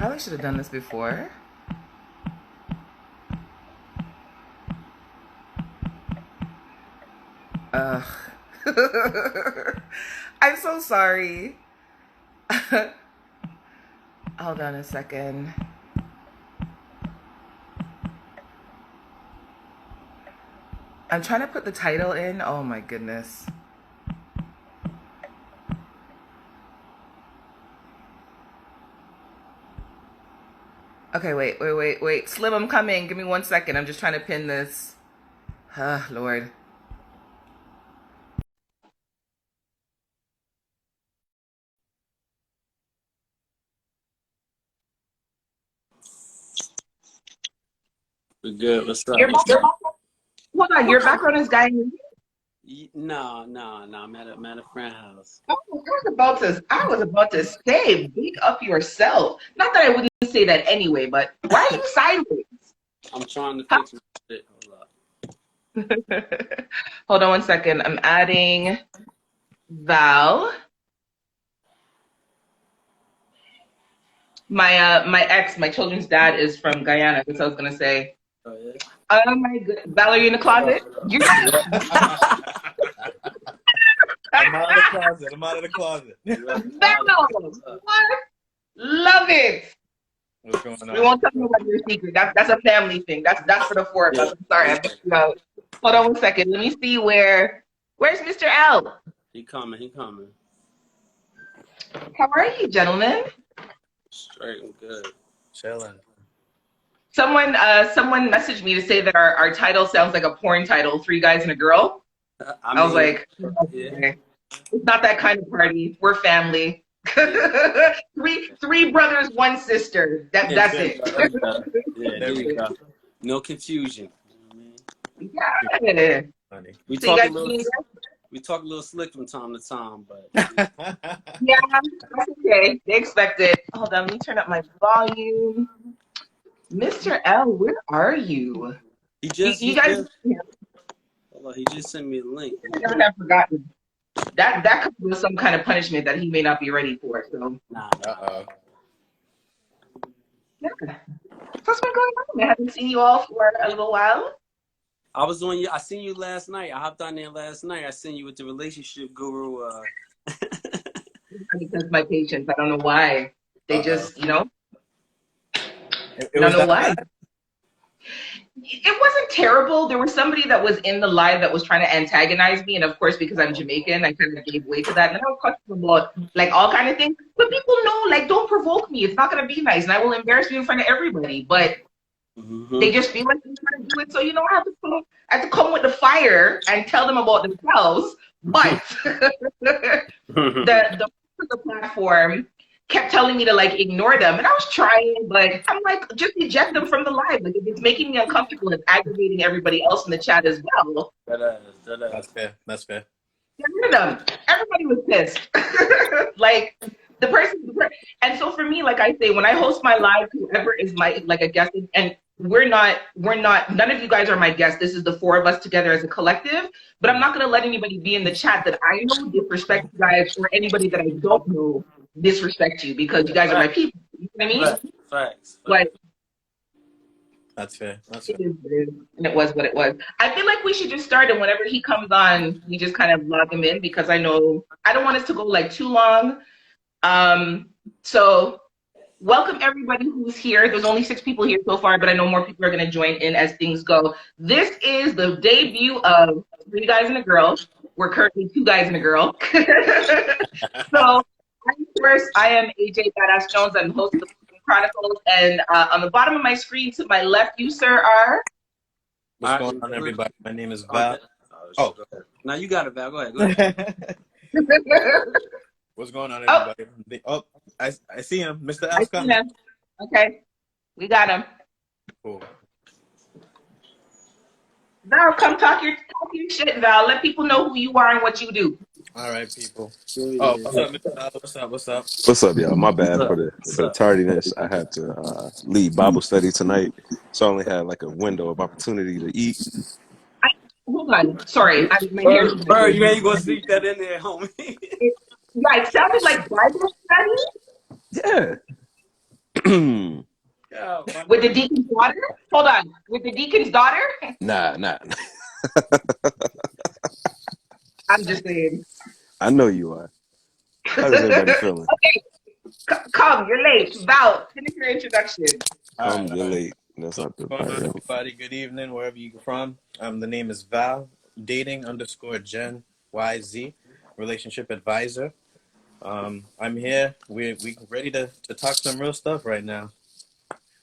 Probably should have done this before. Ugh. I'm so sorry. Hold on a second. I'm trying to put the title in. Oh my goodness. Okay, wait. Slim, I'm coming. Give me 1 second. I'm just trying to pin this. Lord. We're good. What's up? Your hold on, your background is Guyanese. No. I'm at a friend house. Oh, I was about to say, big up yourself. Not that I wouldn't say that anyway, but why are you sideways? I'm trying to fix my shit. Hold up. Hold on 1 second. I'm adding Val. My ex, my children's dad is from Guyana. That's what I was gonna say. Oh, yeah? Oh my good. Val, are you in the closet? You're I'm out of the closet. Val. What? Love it. What's going on? We won't tell nobody your secret. That's a family thing. That's for the four of us. I'm sorry. Hold on 1 second. Let me see where's Mr. L? He coming. How are you, gentlemen? Straight and good. Chilling. Someone messaged me to say that our title sounds like a porn title, Three Guys and a Girl. I was like, yeah. okay. It's not that kind of party. We're family. three brothers, one sister. That's it. Yeah, there we go. No confusion. Yeah. Funny. We So talk a little slick from time to time, but yeah, that's okay. They expect it. Hold on, let me turn up my volume. Mr. L, where are you? he just sent me a link. I never have forgotten. That comes with some kind of punishment that he may not be ready for. So Nah. yeah. What's been going on? I haven't seen you all for a little while. I seen you last night. I hopped on there last night. I seen you with the relationship guru. Because my patients, I don't know why. They just, It I don't know why. It wasn't terrible. There was somebody that was in the live that was trying to antagonize me, and of course, because I'm Jamaican, I kind of gave way to that. And then I was questioning about like all kind of things. But people know, like, don't provoke me. It's not gonna be nice, and I will embarrass you in front of everybody. But they just feel like they're trying to do it. So I have to come with the fire and tell them about themselves. But the platform kept telling me to like ignore them, and I was trying, but I'm like, just eject them from the live. Like if it's making me uncomfortable, it's aggravating everybody else in the chat as well. That's fair. Get rid of them. Everybody was pissed. Like the person, and so for me, like I say, when I host my live, whoever is my like a guest, and we're not, none of you guys are my guests. This is the four of us together as a collective, but I'm not going to let anybody be in the chat that I know disrespect you guys, or anybody that I don't know disrespect you, because you guys are my people. You know what I mean? Facts. Like, That's fair. it is, and it was what it was. I feel like we should just start, and whenever he comes on, we just kind of log him in, because I know I don't want us to go like too long. So welcome everybody who's here. There's only 6 people here so far, but I know more people are going to join in as things go. This is the debut of Three Guys and a Girl. We're currently 2 guys and a girl. So, I am AJ Badass Jones. I'm host of the Chronicles, and on the bottom of my screen to my left, you sir are. What's going on, everybody? My name is Val. Oh, now you got it, Val. Go ahead. What's going on, everybody? Oh, I see him. Mr. L's coming. Okay, we got him. Cool. Val, come talk your shit, Val. Let people know who you are and what you do. All right, people. Oh, what's up, Mr. L? What's up? What's up, y'all? My bad for the tardiness. I had to lead Bible study tonight, so I only had like a window of opportunity to eat. Hold on. Sorry. Bird, you ain't gonna sneak that in there, homie. It sounded like Bible study. Yeah. Yeah, my With the nigga. deacon's daughter? Hold on. With the deacon's daughter? Nah. I'm just saying. I know you are. How does everybody feeling? Okay, come, you're late. Val, finish your introduction. All Come, right, you're all right. late. That's So not the what's part. going on, Yeah. everybody? Good evening, wherever you're from. The name is Val, dating underscore Gen YZ, relationship advisor. I'm here. We ready to talk some real stuff right now.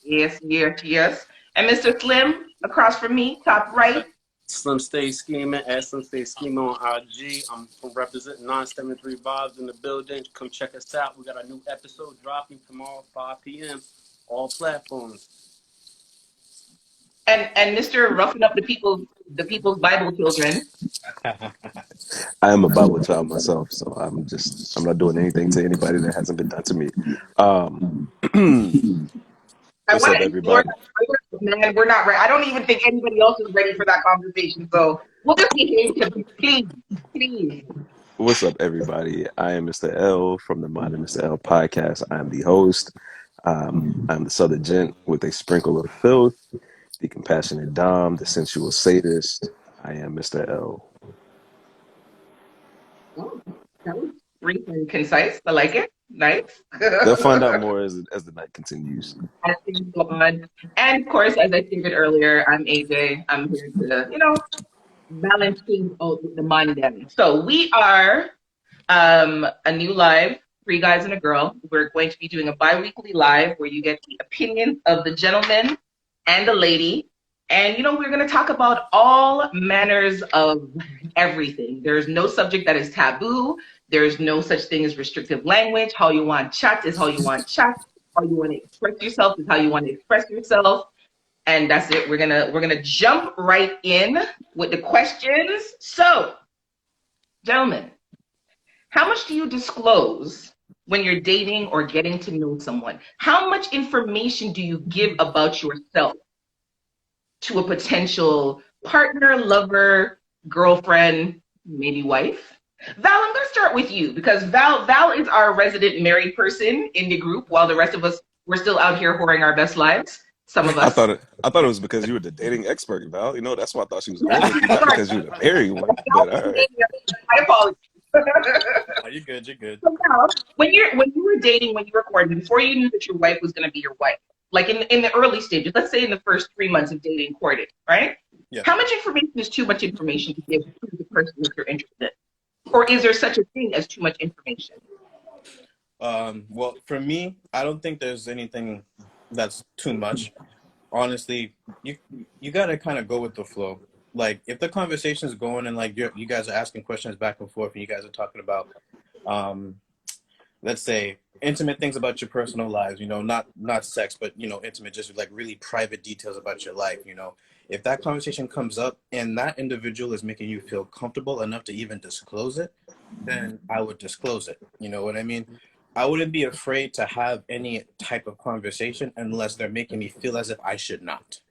Yes, yes, yes. And Mr. Slim, across from me, top right. Slim Stay Scheming at Slim Stay Scheming on IG. I'm representing 973 Vibes in the building. Come check us out. We got a new episode dropping tomorrow, 5 p.m. All platforms. And Mr. Roughing Up the people's Bible children. I am a Bible child myself, so I'm not doing anything to anybody that hasn't been done to me. I What's want up, to explore everybody? that further, man. We're not ready. I don't even think anybody else is ready for that conversation. So we'll just behave to please, please. What's up, everybody? I am Mr. L from the Modern Mr. L podcast. I am the host. I'm the Southern Gent with a sprinkle of filth, the compassionate Dom, the sensual sadist. I am Mr. L. Oh, that was brief and concise. I like it. Nice. They'll find out more as the night continues. As things go on. And of course, as I stated earlier, I'm AJ. I'm here to, balance things out with the Monday. So we are a new live, three guys and a girl. We're going to be doing a bi-weekly live where you get the opinions of the gentleman and the lady. And, we're going to talk about all manners of everything. There's no subject that is taboo. There's no such thing as restrictive language. How you want chat is how you want chat. How you want to express yourself is how you want to express yourself. And that's it. We're gonna jump right in with the questions. So, gentlemen, how much do you disclose when you're dating or getting to know someone? How much information do you give about yourself to a potential partner, lover, girlfriend, maybe wife? Val, I'm gonna start with you because Val is our resident married person in the group, while the rest of us we're still out here whoring our best lives. Some of I us. thought it was because you were the dating expert, Val. That's why I thought she was married, not Sorry. because you were the married one. But all right. My apologies. Oh, you're good. You're good. So now, when you were dating, when you were courting, before you knew that your wife was going to be your wife, like in the early stages, let's say in the first 3 months of dating, courting, right? Yeah. How much information is too much information to give to the person that you're interested in? Or is there such a thing as too much information? Well, for me, I don't think there's anything that's too much. Honestly, you gotta kind of go with the flow. Like if the conversation's going and like you guys are asking questions back and forth, and you guys are talking about, let's say intimate things about your personal lives, not sex, but intimate, just like really private details about your life. If that conversation comes up and that individual is making you feel comfortable enough to even disclose it, then I would disclose it. You know what I mean? I wouldn't be afraid to have any type of conversation unless they're making me feel as if I should not.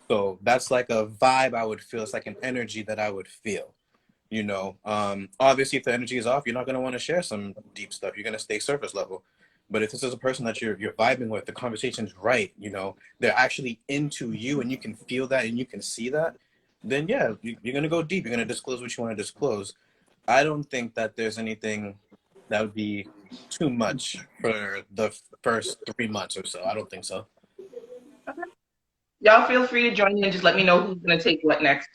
So that's like a vibe I would feel. It's like an energy that I would feel. Obviously, if the energy is off, you're not going to want to share some deep stuff. You're going to stay surface level. But if this is a person that you're vibing with, the conversation's right, they're actually into you and you can feel that and you can see that, then yeah, you're going to go deep. You're going to disclose what you want to disclose. I don't think that there's anything that would be too much for the first 3 months or so. I don't think so. Okay. Y'all feel free to join in and just let me know who's going to take what next.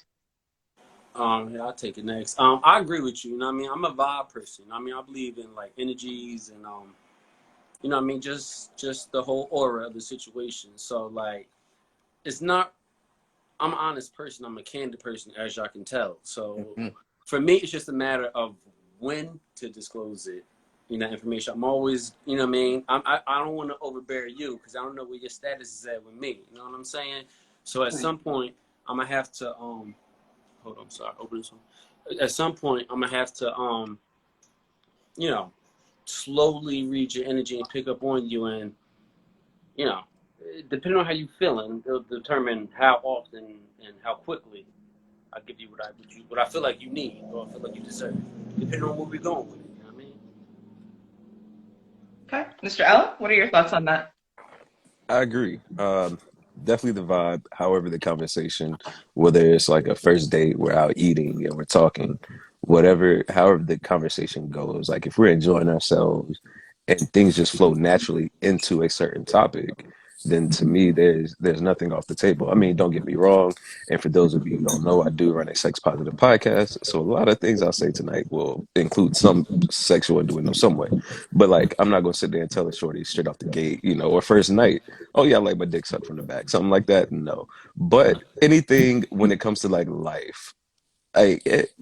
Yeah, I'll take it next. I agree with you. I'm a vibe person. I believe in like energies and just the whole aura of the situation. So like, it's not. I'm an honest person. I'm a candid person, as y'all can tell. So for me, it's just a matter of when to disclose it. Information. I'm always, I don't want to overbear you because I don't know where your status is at with me. You know what I'm saying? So at some point, I'm gonna have to hold on, sorry, open this one. At some point, I'm gonna have to slowly read your energy and pick up on you, and depending on how you feeling, it'll determine how often and how quickly I give you what I feel like you need or I feel like you deserve, depending on where we're going with it. You know what I mean? Okay. Mr. L, what are your thoughts on that? I agree. Definitely the vibe. However, the conversation, whether it's like a first date, we're out eating and we're talking, whatever, however the conversation goes, like if we're enjoying ourselves and things just flow naturally into a certain topic, then to me, there's nothing off the table. I mean, don't get me wrong. And for those of you who don't know, I do run a sex positive podcast. So a lot of things I'll say tonight will include some sexual innuendo some way. But like, I'm not gonna sit there and tell a shorty straight off the gate, or first night, oh yeah, I like my dick sucked from the back, something like that. No, but anything when it comes to like life, I it,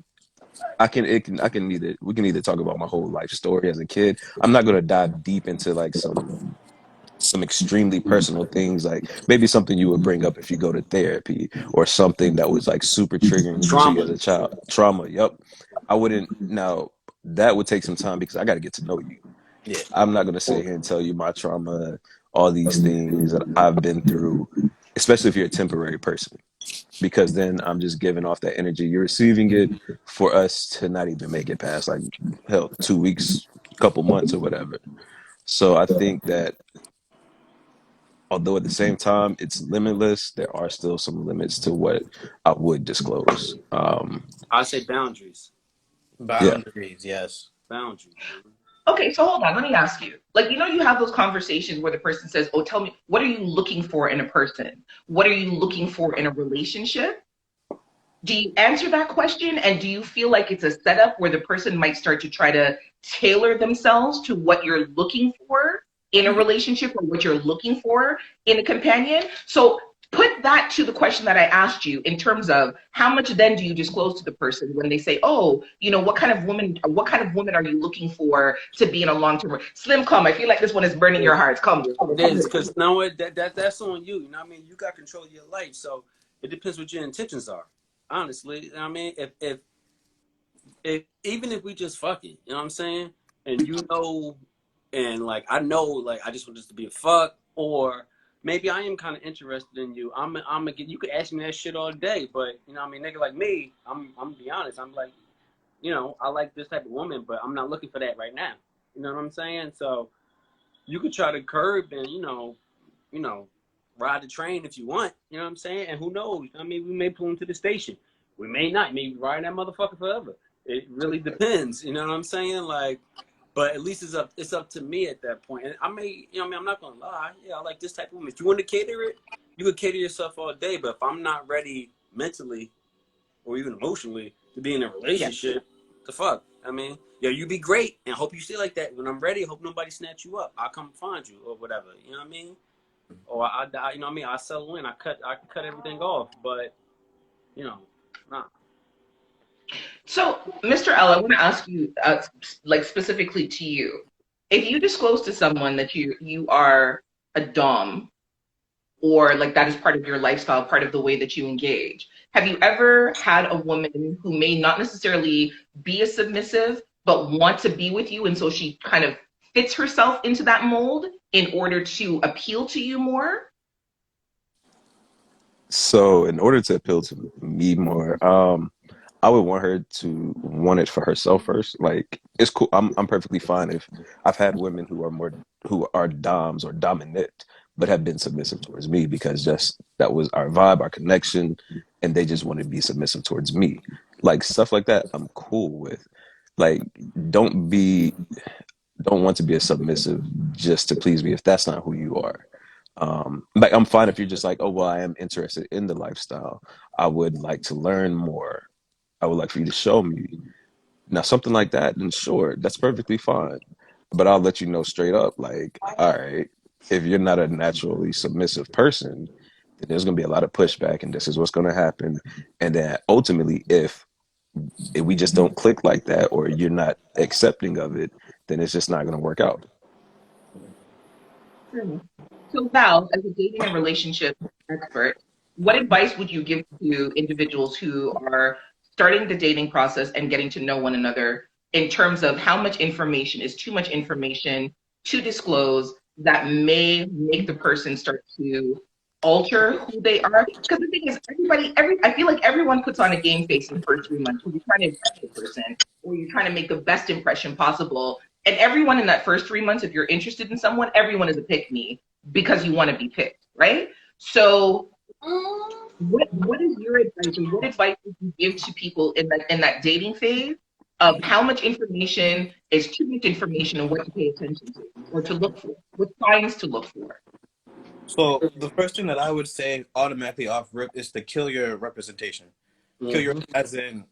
I can either we can either talk about my whole life story as a kid. I'm not gonna dive deep into like some extremely personal things, like maybe something you would bring up if you go to therapy, or something that was like super triggering to you as Trauma. a child. Trauma. Yep. I wouldn't now. That would take some time because I got to get to know you. Yeah. I'm not going to sit here and tell you my trauma, all these things that I've been through, especially if you're a temporary person, because then I'm just giving off that energy. You're receiving it for us to not even make it past like hell 2 weeks, couple months or whatever. So I think that although at the same time it's limitless, there are still some limits to what I would disclose. I say boundaries. Yeah. Boundaries, yes. Boundaries. Okay, so hold on. Let me ask you. Like, you have those conversations where the person says, "Oh, tell me, what are you looking for in a person? What are you looking for in a relationship?" Do you answer that question? And do you feel like it's a setup where the person might start to try to tailor themselves to what you're looking for in a relationship, or what you're looking for in a companion? So put that to the question that I asked you, in terms of how much then do you disclose to the person when they say, "Oh, what kind of woman are you looking for to be in a long-term?" Slim, come. I feel like this one is burning your hearts. Come. It is, because now that's on you. You know what I mean? You got control of your life, so it depends what your intentions are. Honestly, I mean, if even if we just fucking, you know what I'm saying, and and like I know, like I just want this to be a fuck, or maybe I am kind of interested in you. I'm gonna get. You could ask me that shit all day, but you know what I mean, nigga like me, I'm gonna be honest. I'm like, I like this type of woman, but I'm not looking for that right now. You know what I'm saying? So you could try to curb and you know, ride the train if you want. You know what I'm saying? And who knows? I mean, we may pull into the station. We may not. Maybe riding that motherfucker forever. It really depends. You know what I'm saying? Like, but at least it's up to me at that point. And I may, I mean, I'm not gonna lie. Yeah, I like this type of woman. If you want to cater it, you could cater yourself all day. But if I'm not ready mentally or even emotionally to be in a relationship, the fuck? I mean, you be great and hope you stay like that. When I'm ready, hope nobody snatch you up. I'll come find you or whatever. You know what I mean? Or I die, you know what I mean? I settle in. I cut everything off. But nah. So, Mr. L, I want to ask you, like specifically to you, if you disclose to someone that you are a dom, or like that is part of your lifestyle, part of the way that you engage, have you ever had a woman who may not necessarily be a submissive but want to be with you, and so she kind of fits herself into that mold in order to appeal to you more? So in order to appeal to me more, I would want her to want it for herself first. Like it's cool. I'm perfectly fine if I've had women who are doms or dominant, but have been submissive towards me because just that was our vibe, our connection, and they just want to be submissive towards me. Like stuff like that, I'm cool with. Like don't be don't want to be a submissive just to please me if that's not who you are. Like I'm fine if you're just like, oh well, I am interested in the lifestyle. I would like to learn more. I would like for you to show me. Now something like that, then sure, that's perfectly fine. But I'll let you know straight up, like, all right, if you're not a naturally submissive person, then there's gonna be a lot of pushback and this is what's gonna happen. And then ultimately if we just don't click like that or you're not accepting of it, then it's just not gonna work out. So, Val, as a dating and relationship expert, what advice would you give to individuals who are starting the dating process and getting to know one another, in terms of how much information is too much information to disclose that may make the person start to alter who they are? Because the thing is, I feel like everyone puts on a game face in the first 3 months when you're trying to impress the person, or you're trying to make the best impression possible. And everyone in that first 3 months, if you're interested in someone, everyone is a pick me. because you want to be picked, right? So what is your advice, or what advice would you give to people in that dating phase of how much information is too much information and what to pay attention to or to look for, what signs to look for? So the first thing that I would say automatically off rip is to kill your representation. Kill your, as in,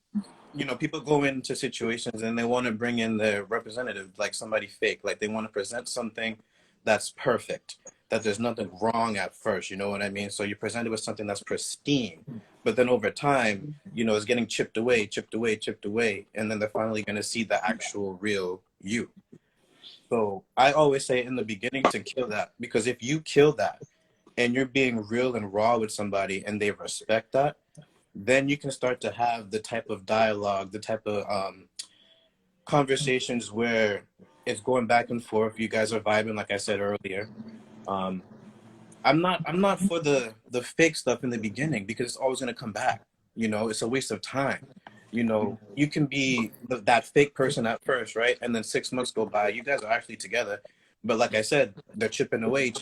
people go into situations and they want to bring in their representative, like somebody fake, like they want to present something that's perfect, that there's nothing wrong at first, you know what I mean? So you're presented with something that's pristine, but then over time, it's getting chipped away, chipped away, chipped away, and then they're finally going to see the actual real you. So I always say in the beginning to kill that, because if you kill that and you're being real and raw with somebody and they respect that, then you can start to have the type of dialogue, the type of conversations where it's going back and forth. You guys are vibing, like I said earlier. I'm not for the fake stuff in the beginning, because it's always going to come back. It's a waste of time. You can be that fake person at first, right? And then 6 months go by, you guys are actually together. But like I said, they're chipping away.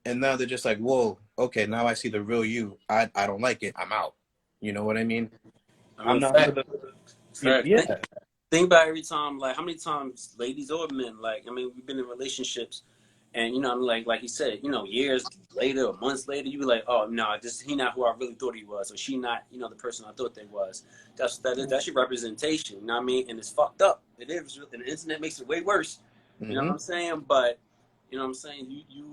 And now they're just like, whoa, okay, now I see the real you. I don't like it. I'm out. You know what I mean? I'm not for the, yeah. Think about every time, like how many times ladies or men, we've been in relationships and, like he said, years later or months later, you be like, oh, no, he not who I really thought he was, or she not, the person I thought they was. That's your representation, you know what I mean? And it's fucked up. It is, and the internet makes it way worse. You know what I'm saying? But, you know what I'm saying? You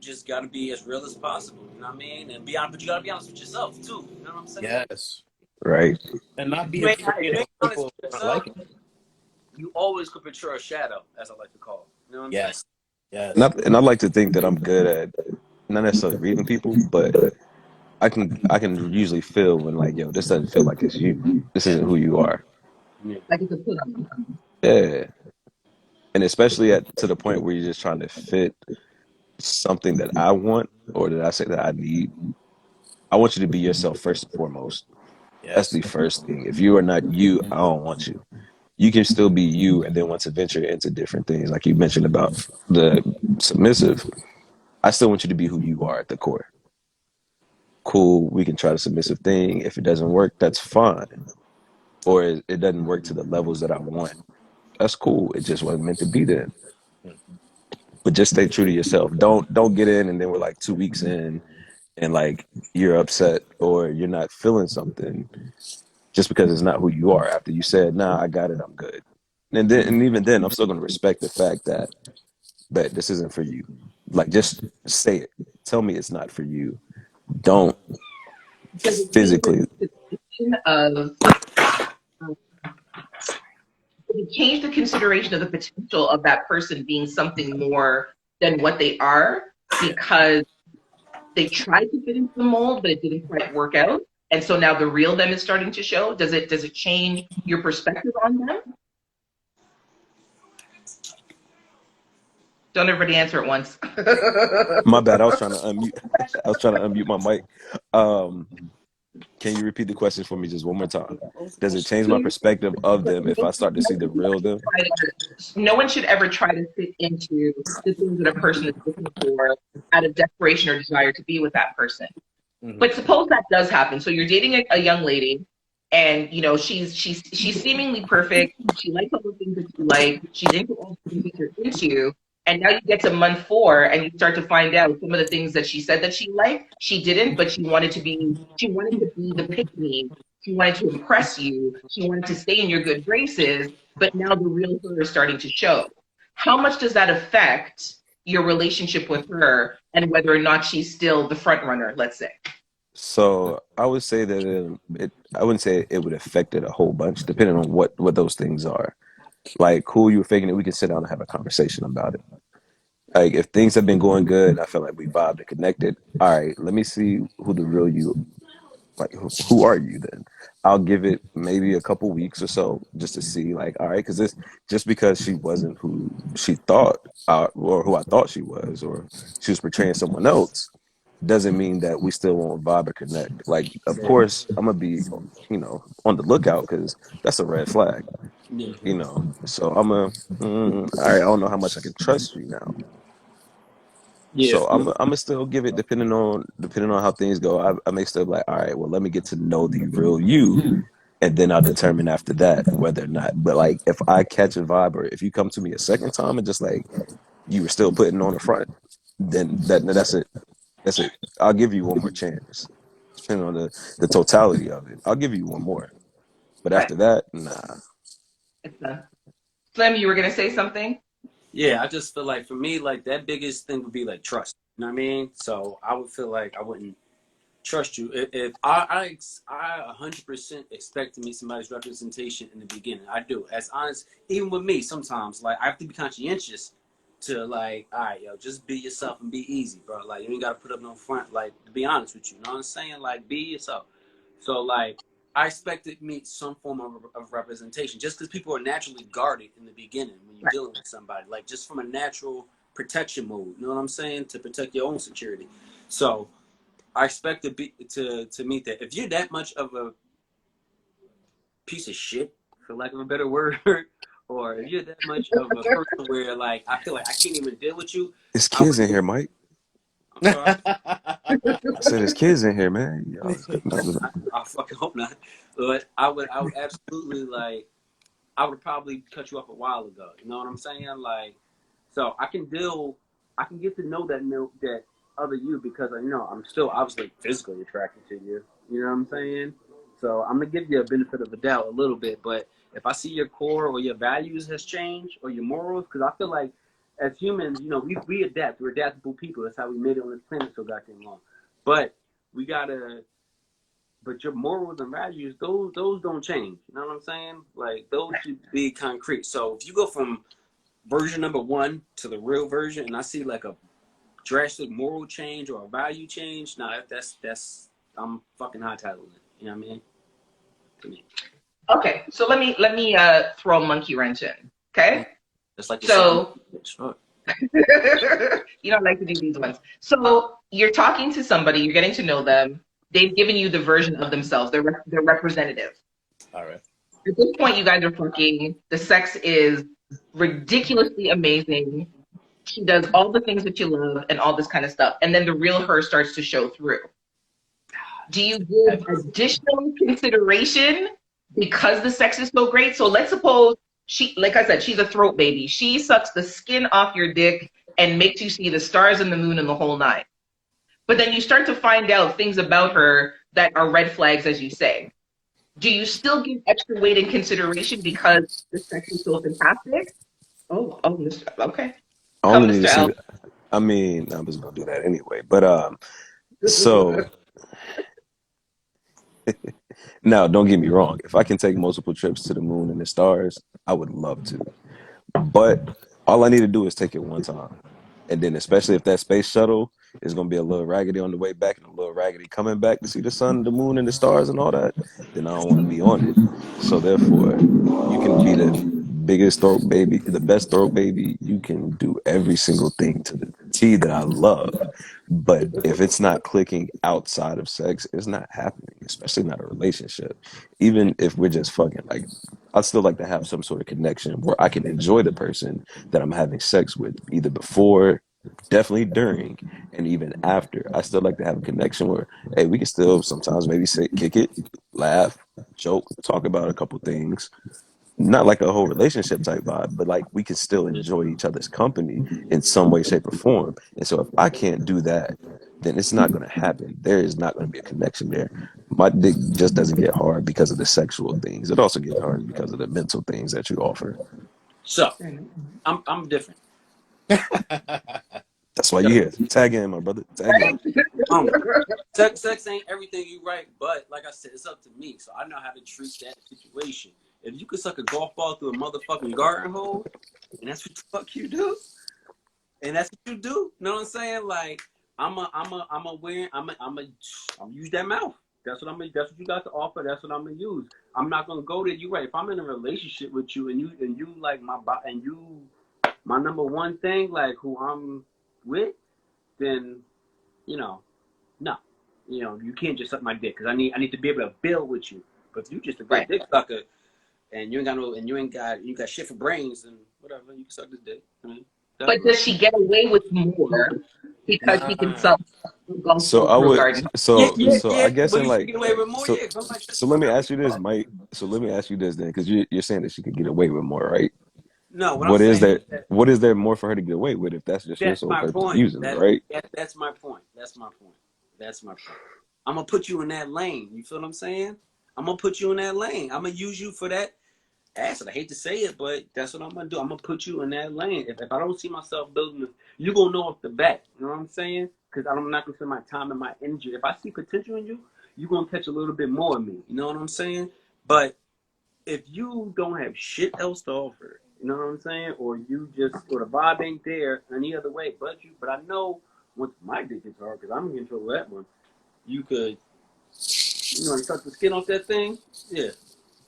just gotta be as real as possible, you know what I mean? And but you gotta be honest with yourself too, you know what I'm saying? Yes. Right. And not be afraid of people not liking it. You always could portray a shadow, as I like to call it. You know what I'm saying? Yes. And I like to think that I'm good at not necessarily reading people, but I can usually feel when, like, yo, this doesn't feel like it's you. This isn't who you are. Like it's a put on. Yeah. And especially to the point where you're just trying to fit something that I want, or that I say that I need. I want you to be yourself first and foremost. That's the first thing. If you are not you, I don't want you. You can still be you and then want to venture into different things. Like you mentioned about the submissive, I still want you to be who you are at the core. Cool, we can try the submissive thing. If it doesn't work, that's fine. Or it doesn't work to the levels that I want. That's cool. It just wasn't meant to be then. But just stay true to yourself. Don't get in and then we're like 2 weeks in and like you're upset or you're not feeling something just because it's not who you are after you said, nah, I got it, I'm good. And even then I'm still gonna respect the fact that this isn't for you. Like, just say it. Tell me it's not for you. Don't physically change the consideration of the potential of that person being something more than what they are, because they tried to fit into the mold, but it didn't quite work out. And so now the real them is starting to show. Does it change your perspective on them? Don't everybody answer at once. My bad. I was trying to unmute my mic. Can you repeat the question for me just one more time? Does it change my perspective of them if I start to see the real them? No one should ever try to fit into the things that a person is looking for out of desperation or desire to be with that person. But suppose that does happen. So you're dating a young lady, and she's seemingly perfect. She likes all the things that you like. She's into all the things that you're into. And now you get to month 4 and you start to find out some of the things that she said that she liked, she didn't, but she wanted to be the pick-me. She wanted to impress you. She wanted to stay in your good graces, but now the real her is starting to show. How much does that affect your relationship with her and whether or not she's still the front runner, let's say? So I would say that I wouldn't say it would affect it a whole bunch, depending on what those things are. Like, cool, you were faking it. We can sit down and have a conversation about it. Like, if things have been going good and I feel like we vibed and connected, all right, let me see who the real you, like, who are you then? I'll give it maybe a couple weeks or so just to see, like, all right, because just because she wasn't who she thought or who I thought she was, or she was portraying someone else, doesn't mean that we still won't vibe or connect. Like, of course, I'm going to be, on the lookout, because that's a red flag. Yeah. You know, so all right, I don't know how much I can trust you now. Yeah. So I'm gonna still give it depending on how things go. I may still be like, all right, well, let me get to know the real you, and then I'll determine after that whether or not. But like, if I catch a vibe, or if you come to me a second time and just like you were still putting on the front, then that's it. That's it. I'll give you one more chance, depending on the totality of it. I'll give you one more, but Right. after that, nah. It's done. Slim, you were gonna say something? Yeah, I just feel like for me, like that biggest thing would be like trust. You know what I mean? So I would feel like I wouldn't trust you if I 100% expect to meet somebody's representation in the beginning. I do. As honest, even with me, sometimes like I have to be conscientious to like, all right, yo, just be yourself and be easy, bro. Like you ain't gotta put up no front. Like to be honest with you, you know what I'm saying? Like be yourself. So like I expect to meet some form of representation just because people are naturally guarded in the beginning when you're Right. dealing with somebody, like just from a natural protection mode. You know what I'm saying? To protect your own security. So I expect to meet that. If you're that much of a piece of shit, for lack of a better word, or if you're that much of a person where like I feel like I can't even deal with you, There's I kids would. in here, Mike. I'm sorry. I said there's kids in here, man. Yo, it's good. I fucking hope not. But I would absolutely like. I would probably cut you off a while ago. You know what I'm saying? Like, so I can deal. I can get to know that other you because I know I'm still obviously physically attracted to you. You know what I'm saying? So I'm gonna give you a benefit of the doubt a little bit, but if I see your core or your values has changed or your morals, because I feel like as humans, you know, we adapt. We're adaptable people. That's how we made it on this planet so goddamn long. But we gotta but your morals and values, those don't change. You know what I'm saying? Like those should be concrete. So if you go from version number one to the real version, and I see like a drastic moral change or a value change, nah, that's I'm fucking hightailing it. You know what I mean? To me, Okay, so let me throw a monkey wrench in. Okay, that's like you said. so you don't like to do these ones. So you're talking to somebody, you're getting to know them. They've given you the version of themselves. They're representative. All right. At this point, you guys are fucking. The sex is ridiculously amazing. She does all the things that you love and all this kind of stuff. And then the real her starts to show through. Do you give additional consideration because the sex is so great? So let's suppose she, like I said, she's a throat baby. She sucks the skin off your dick and makes you see the stars and the moon and the whole nine. But then you start to find out things about her that are red flags, as you say. Do you still give extra weight and consideration because the sex is so fantastic? Oh, Mr. Okay. I Come, only need Mr. to see. L. I mean, I was gonna do that anyway, but so now don't get me wrong. If I can take multiple trips to the moon and the stars, I would love to. But all I need to do is take it one time. And then, especially if that space shuttle is going to be a little raggedy on the way back and a little raggedy coming back to see the sun, the moon, and the stars and all that, then I don't want to be on it. So, therefore, you can be the biggest throat baby, the best throat baby. You can do every single thing to the T that I love. But if it's not clicking outside of sex, it's not happening, especially not a relationship. Even if we're just fucking, like, I'd still like to have some sort of connection where I can enjoy the person that I'm having sex with, either before, definitely during, and even after. I still like to have a connection where, hey, we can still sometimes maybe sit, kick it, laugh, joke, talk about a couple things. Not like a whole relationship type vibe, but like we can still enjoy each other's company in some way, shape, or form. And so if I can't do that, then it's not going to happen. There is not going to be a connection there. My dick just doesn't get hard because of the sexual things. It also gets hard because of the mental things that you offer. So I'm different. That's why So, you here. Tag in, my brother. Tag in. um, sex ain't everything you right, but like I said, it's up to me. So I know how to treat that situation. If you could suck a golf ball through a motherfucking garden hole, and that's what the fuck you do, and that's what you do, you know what I'm saying? Like I'm use that mouth. That's what you got to offer. That's what I'm gonna use. I'm not gonna go there. You right. If I'm in a relationship with you and you like my number one thing, like who I'm with, then you know, no, you can't just suck my dick because I need to be able to build with you. But if you just a great Right. dick sucker, and you ain't got shit for brains, and whatever, you can suck this dick. I mean, But does she get away with more because she can sell So gospel I would regarding? so I guess But in you should like get away with more, so yeah. 'Cause I'm like, shut the so let fuck me up. ask you this, Mike. So let me ask you this then, because you're saying that she could get away with more, right? No, what I'm What is saying there is that what is there more for her to get away with if that's just your that's sole my purpose of point. using her, right? That's my point. That's my point. That's my point. I'm gonna put you in that lane. You feel what I'm saying? I'm gonna put you in that lane. I'm gonna use you for that acid. I hate to say it, but that's what I'm gonna do. I'm gonna put you in that lane. If I don't see myself building, you gonna know off the bat. You know what I'm saying? Because I'm not gonna spend my time and my energy. If I see potential in you, you gonna catch a little bit more of me. You know what I'm saying? But if you don't have shit else to offer, you know what I'm saying? Or or the vibe ain't there any other way but I know once my dick gets hard, because I'm in control of that one, you could, you touch the skin off that thing. Yeah,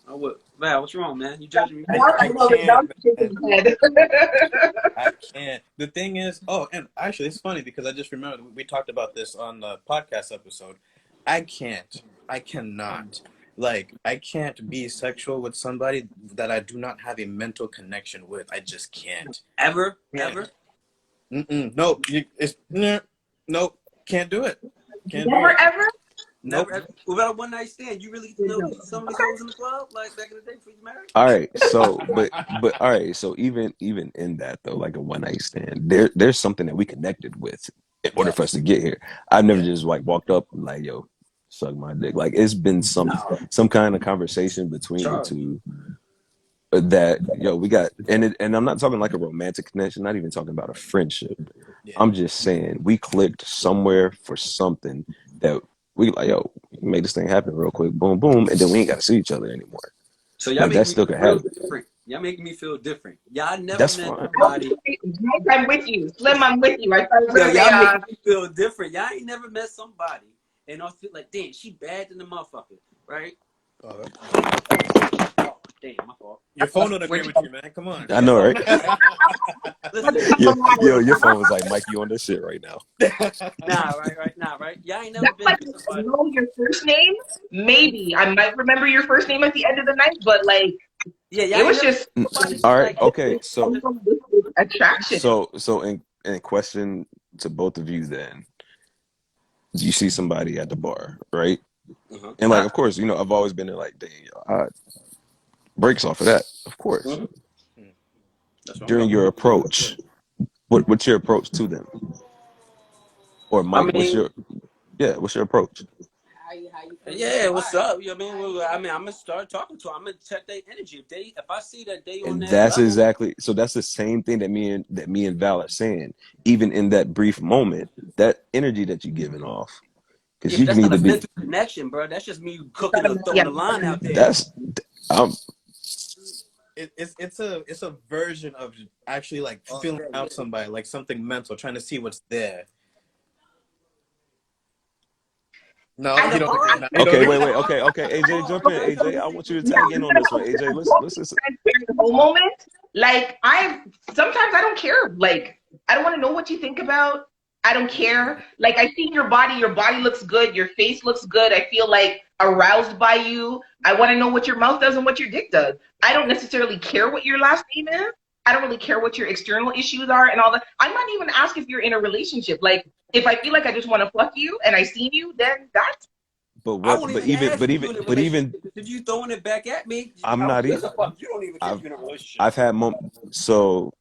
I would. Val, what's wrong, man? You judging me? I I know the can't, dog shaking man. his head. I can't. The thing is, and actually, it's funny because I just remembered we talked about this on the podcast episode. I can't. I cannot. Like, I can't be sexual with somebody that I do not have a mental connection with. I just can't. Ever? Yeah. Ever? Nope. Nope. Can't do it. Can't do Never it. ever? Nope. Never? Without a one night stand, you really get to know some of these hoes in the club, like back in the day before you married? All right, so but all right, so even in that though, like a one night stand, there's something that we connected with in order for us Yes. to get here. I've never Yeah. just like walked up and like, yo, suck my dick. Like it's been some No. kind of conversation between the Charles. two that we got, and I'm not talking like a romantic connection, not even talking about a friendship. Yeah. I'm just saying we clicked somewhere for something that we like, yo, make this thing happen real quick, boom, boom, and then we ain't got to see each other anymore. So y'all Like that making still me could feel happen. different. Y'all making me feel different. Y'all never That's met fine. somebody. I'm with you. Slim, I'm with you. I thought Yo, gonna y'all say, making me feel different. Y'all ain't never met somebody and I feel like, damn, she bad than the motherfucker, right? Oh, Oh, damn, my fault. your phone don't agree with you, man. Come on. I know, right? Listen, Your phone was like, Mike, you on this shit right now. right. Y'all ain't never that's been like, with I somebody. know your first name. Maybe I might remember your first name at the end of the night, but like, Yeah, y'all it ain't was never just met somebody All right, like, okay. So attraction. in question to both of you then, you see somebody at the bar, right? uh-huh. And like, of course, I've always been there like, dang, I breaks off of that, of course. Mhm. That's what I'm During talking your about. approach, what's your approach to them? Or Mike, I mean, what's your approach? yeah, what's up? You know what I mean? I'm gonna start talking to them. I'm gonna check their energy. If I see that they on And that that's level, exactly, so that's the same thing that me and Val are saying. Even in that brief moment, that energy that you're giving off, because yeah, you but can that's not either a be, mental connection, bro. That's just me cooking or throwing a line out there. that's, I'm, It's a version of actually like feeling out somebody, like something mental, trying to see what's there. No, I you don't- don't agree. No, you don't okay, agree. wait, okay, AJ, jump in. AJ, I want you to tag in on this one. AJ, let's the whole moment. Like sometimes I don't care. Like I don't want to know what you think about. I don't care. Like I see your body. Your body looks good. Your face looks good. I feel like aroused by you. I want to know what your mouth does and what your dick does. I don't necessarily care what your last name is. I don't really care what your external issues are and all that. I might even ask if you're in a relationship. Like if I feel like I just want to fuck you and I seen you, then that's But I what? won't But even ask even, you in a but even, relationship. If you throwing it back at me, I'm I don't not. give a fuck. You don't even care if I've you're in a relationship. I've had So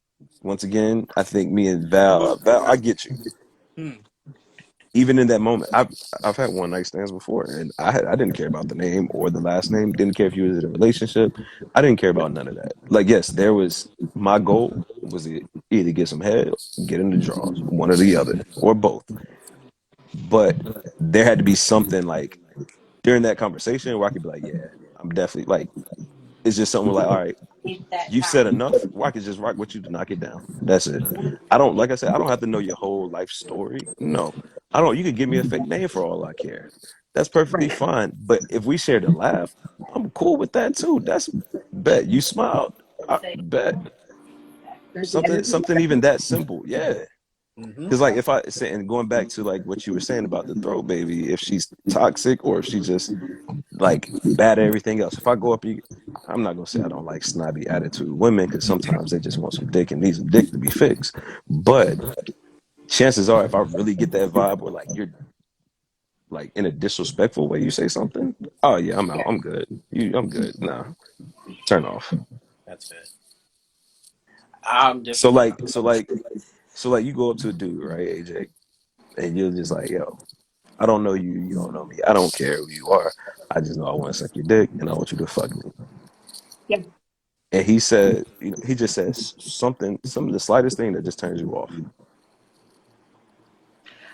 once again, I think me and Val, I get you. Even in that moment, I've had one night stands before, and I didn't care about the name or the last name. Didn't care if you was in a relationship. I didn't care about none of that. Like, yes, there was my goal was to either get some head, get in the draws, one or the other, or both. But there had to be something like during that conversation where I could be like, yeah, I'm definitely like, it's just something like, all right, you said enough, where I could just rock with you to knock it down. That's it. I don't, like I said, I don't have to know your whole life story. No, I don't. You could give me a fake name for all I care. That's perfectly fine. But if we shared a laugh, I'm cool with that too. That's bet. You smiled. I bet. Something even that simple. Yeah. Because like if I say, and going back to like what you were saying about the throat baby, if she's toxic or if she just like bad at everything else. If I go up, I'm not gonna say I don't like snobby attitude women because sometimes they just want some dick and needs a dick to be fixed. But chances are, if I really get that vibe where like you're like in a disrespectful way, you say something, oh yeah, I'm out. Yeah. I'm good. I'm good. Nah, turn off. That's fair. I'm So different. like, so like, so like, you go up to a dude, right, AJ, and you're just like, yo, I don't know you, you don't know me. I don't care who you are. I just know I want to suck your dick and I want you to fuck me. Yeah. And he said, you know, he just says something, some of the slightest thing that just turns you off.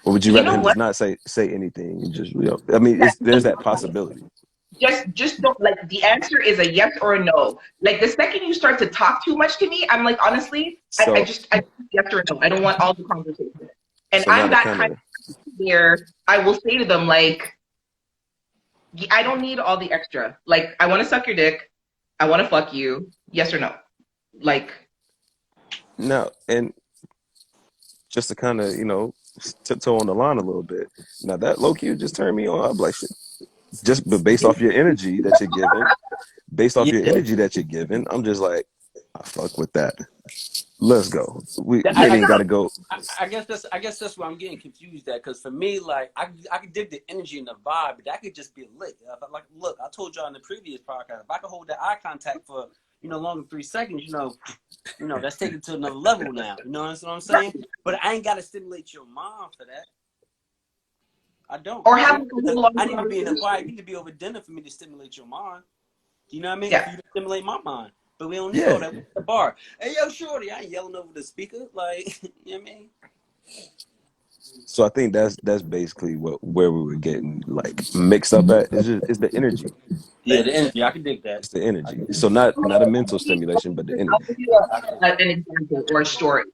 Or would you You rather know him what? just not say anything and just, you know, I mean, Yeah. there's that possibility. Just don't, like, the answer is a yes or a no. Like, the second you start to talk too much to me, I'm like, honestly, So, I yes or no. I don't want all the conversation. And so now I'm to that kind kind of, of where I will say to them, like, I don't need all the extra. Like, I want to suck your dick. I want to fuck you. Yes or no? Like, now, and just to kind of, you know, tiptoe on the line a little bit. Now that low key just turned me on. I'm like, shit. Just but based off your energy that you're giving, Yeah. I'm just like, I fuck with that. Let's go. We That- ain't I, even got to go. I guess that's where I'm getting confused at, because for me, like, I could dig the energy and the vibe, but that could just be a lick. Like, look, I told y'all in the previous podcast, if I could hold that eye contact for longer than 3 seconds, that's taken to another level now. You know what I'm saying? But I ain't got to stimulate your mind for that. I don't. or have a whole long I need to be in a conversation. quiet. You need to be over dinner for me to stimulate your mind. You know what I mean? Yeah. For you to stimulate my mind. But we don't need Yeah. all that at the bar. Hey, yo, shorty, I ain't yelling over the speaker. Like, you know what I mean? So I think that's basically where we were getting like mixed up at. It's the energy. Yeah, the energy. I can dig that. It's the energy. So not a mental stimulation, but the I'll energy. give you an example or a story.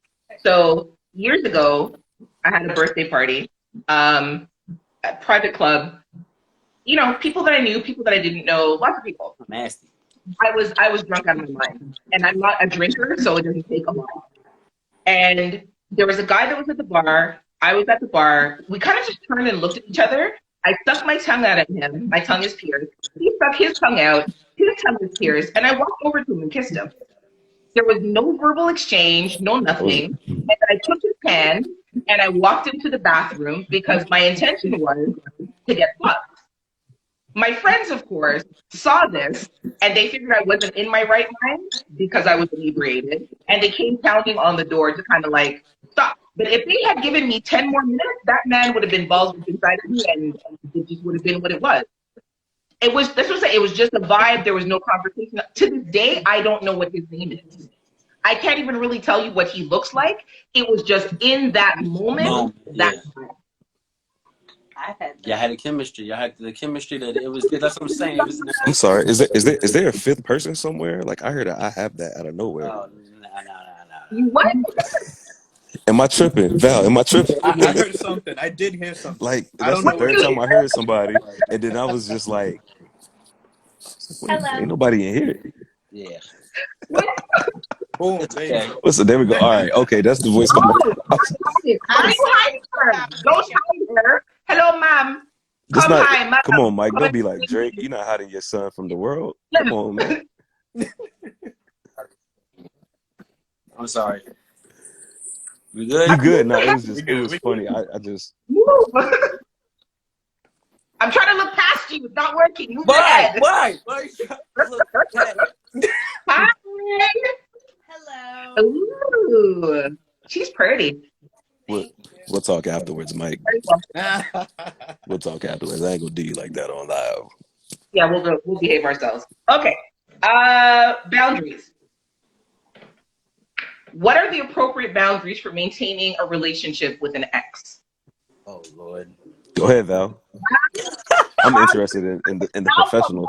So years ago, I had a birthday party, a private club. You know, people that I knew, people that I didn't know, lots of people. Nasty. I was drunk out of my mind, and I'm not a drinker, so it doesn't take a lot. And there was a guy that was at the bar. I was at the bar. We kind of just turned and looked at each other. I stuck my tongue out at him. My tongue is pierced. He stuck his tongue out. His tongue is pierced, and I walked over to him and kissed him. There was no verbal exchange, no nothing. And I took his hand and I walked into the bathroom because my intention was to get fucked. My friends, of course, saw this and they figured I wasn't in my right mind because I was inebriated. And they came pounding on the door to kind of like stop. But if they had given me 10 more minutes, that man would have been balls inside of me and it just would have been what it was. It was just a vibe. There was no conversation. To this day, I don't know what his name is. I can't even really tell you what he looks like. It was just in that moment. Yeah. Y'all had a chemistry. Y'all had the chemistry that it was. That's what I'm saying. It was. I'm sorry. Is there a fifth person somewhere? Like I heard I have that out of nowhere. No. You what? Am I tripping, Val? Am I tripping? I heard something. I did hear something. Like I that's don't the know what third it time is. I heard somebody, and then I was just like, wait, ain't nobody in here. Yeah. Boom, It's baby. okay. Listen, there we go. All right, okay, that's the voice coming. Are you hiding her? Don't hide her. Hello, ma'am. Just Come not. hi, ma'am. Come on, Mike. Come Don't be and like see Drake. me. You're not hiding your son from the world. Come on, man. I'm sorry. We good? You good? No, it was just We good, it was we funny. I just Move. I'm trying to look past you. It's not working. Move your Why? head. Why? Look, Hi. Hello. Ooh. She's pretty. we'll talk afterwards, Mike. Very well. We'll talk afterwards. I ain't gonna do you like that on live. Yeah, we'll behave ourselves. Okay. Boundaries. What are the appropriate boundaries for maintaining a relationship with an ex? Oh Lord. Go ahead, Val. I'm interested in the professional.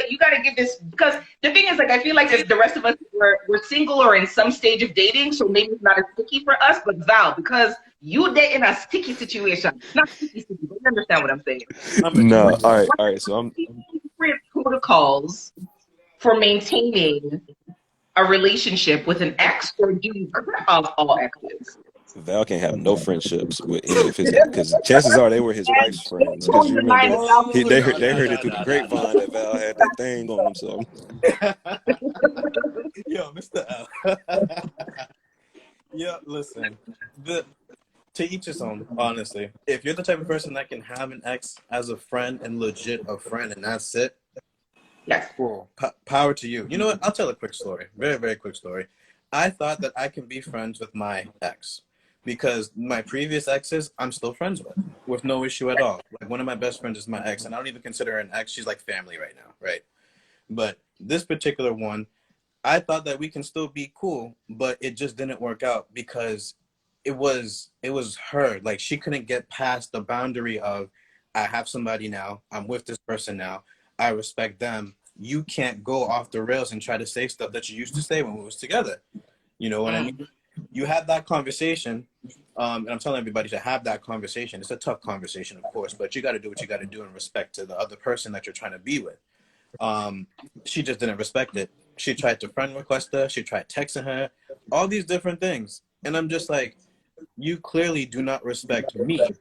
You got to give this, because the thing is, like, I feel like if the rest of us we're single or in some stage of dating, so maybe it's not as sticky for us. But Val, because you date in a sticky situation, not sticky, but you understand what I'm saying. No, all right. So I'm Appropriate protocols for maintaining a relationship with an ex, or do you cut off all exes? Val can't have no friendships with any of his, because chances are they were his wife's friends. Because Don't you deny remember that Val he, was they a heard, good they No, heard no, it through the no, no, no, grapevine no. that Val had that thing on him. So Yo, Mr. L. Yeah, listen. The To each his own, honestly. If you're the type of person that can have an ex as a friend and legit a friend and that's it, Yes. cool. Power to you. You know what? I'll tell a quick story. Very, very quick story. I thought that I can be friends with my ex because my previous exes I'm still friends with no issue at all. Like one of my best friends is my ex, and I don't even consider her an ex. She's like family right now, right? But this particular one, I thought that we can still be cool, but it just didn't work out because it was her. Like she couldn't get past the boundary of I have somebody now. I'm with this person now. I respect them. You can't go off the rails and try to say stuff that you used to say when we was together. You know what I mean? You had that conversation, and I'm telling everybody to have that conversation. It's a tough conversation, of course, but you got to do what you got to do in respect to the other person that you're trying to be with. She just didn't respect it. She tried to friend request her. She tried texting her, all these different things. And I'm just like, you clearly do not respect me.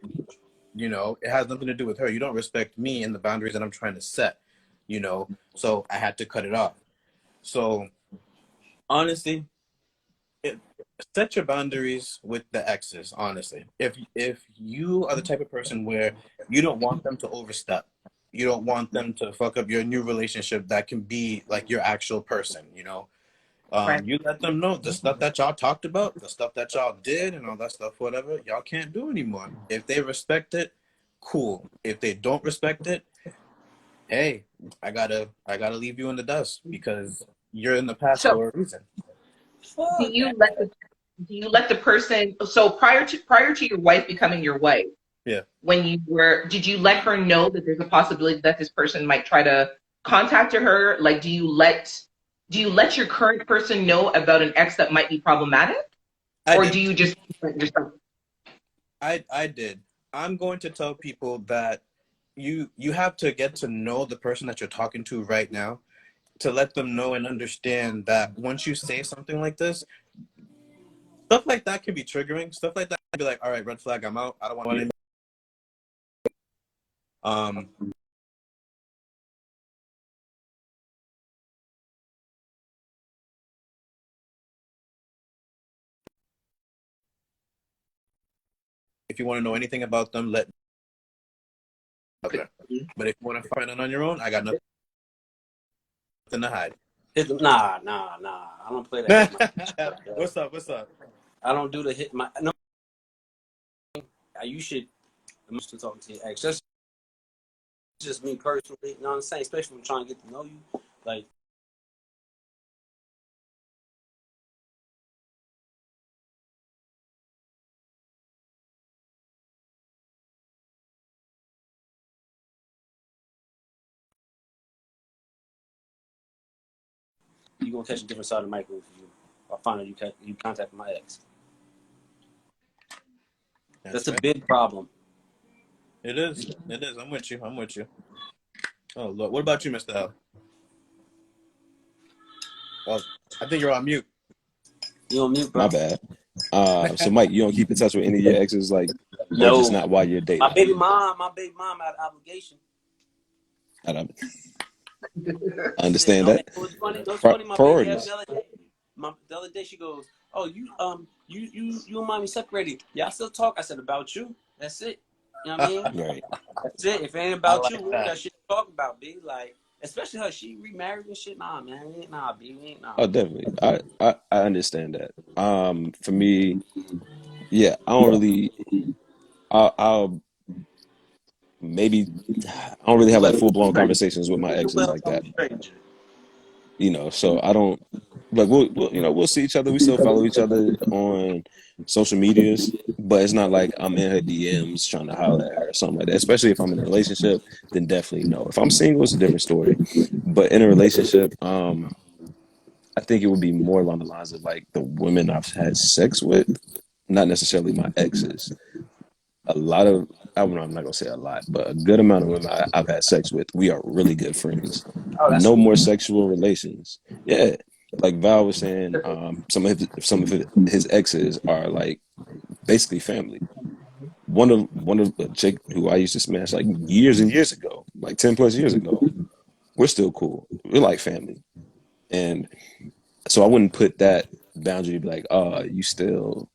You know, it has nothing to do with her. You don't respect me and the boundaries that I'm trying to set, you know? So I had to cut it off. So honestly, it, set your boundaries with the exes, honestly. If you are the type of person where you don't want them to overstep, you don't want them to fuck up your new relationship that can be like your actual person, you know. Right. You let them know the stuff that y'all talked about, the stuff that y'all did, and all that stuff, whatever, y'all can't do anymore. If they respect it, cool. If they don't respect it, hey, I gotta leave you in the dust because you're in the past So for a reason. do Fuck you that. let the person, so prior to your wife becoming your wife, Yeah. did you let her know that there's a possibility that this person might try to contact her? Like, do you let your current person know about an ex that might be problematic? I Or did. do you just I did. I'm going to tell people that you have to get to know the person that you're talking to right now to let them know and understand that once you say something like this, stuff like that can be triggering. Stuff like that can be like, all right, red flag, I'm out. I don't want to. Um, if you want to know anything about them, let me out there. But if you want to find it on your own, I got nothing to hide. Nah, nah, nah. I don't play that. Hit my stuff, yo. What's up? What's up? I don't do the hit my. No, you should. I'm still talking to your ex. That's just me personally. You know what I'm saying? Especially when I'm trying to get to know you. Like, you gonna catch a different side of Michael if I find out you contacted my ex. That's a right. big problem. It is. It is. I'm with you. I'm with you. Oh, look. What about you, Mr. L? Oh, I think you're on mute. You on mute, my bro? bad. So Mike, you don't keep in touch with any of your exes, like, or just No. not while you're My dating? baby mom out of obligation. I don't Shit, understand don't that. it was funny. It was funny. My baby asked Priorities. the other day. The other day she goes, "Oh, you and mommy separated? Yeah, I still talk." I said, "About you. That's it. You know what I mean? Right. That's it. If it ain't I about you, like we ain't that. got shit to talk about, B. Like, especially her. She remarried and shit. Nah, man. Nah, B. We ain't nah. Oh, definitely. I understand that. For me, yeah, I don't really. I'll maybe I don't really have like full blown conversations with my Who exes else? like I'm that. a stranger. So I don't like we'll see each other. We still follow each other on social medias, but it's not like I'm in her DMs trying to holler at her or something like that. Especially if I'm in a relationship, then definitely no. If I'm single, it's a different story. But in a relationship, I think it would be more along the lines of like the women I've had sex with, not necessarily my exes. A lot of I'm not gonna say a lot, but a good amount of women I've had sex with, we are really good friends. Oh, that's No sweet. more sexual relations. Yeah, like Val was saying, some of his exes are like basically family. One of the chick who I used to smash like years and years ago, like 10 plus years ago. We're still cool. We're like family. And so I wouldn't put that boundary to be like, oh, you still,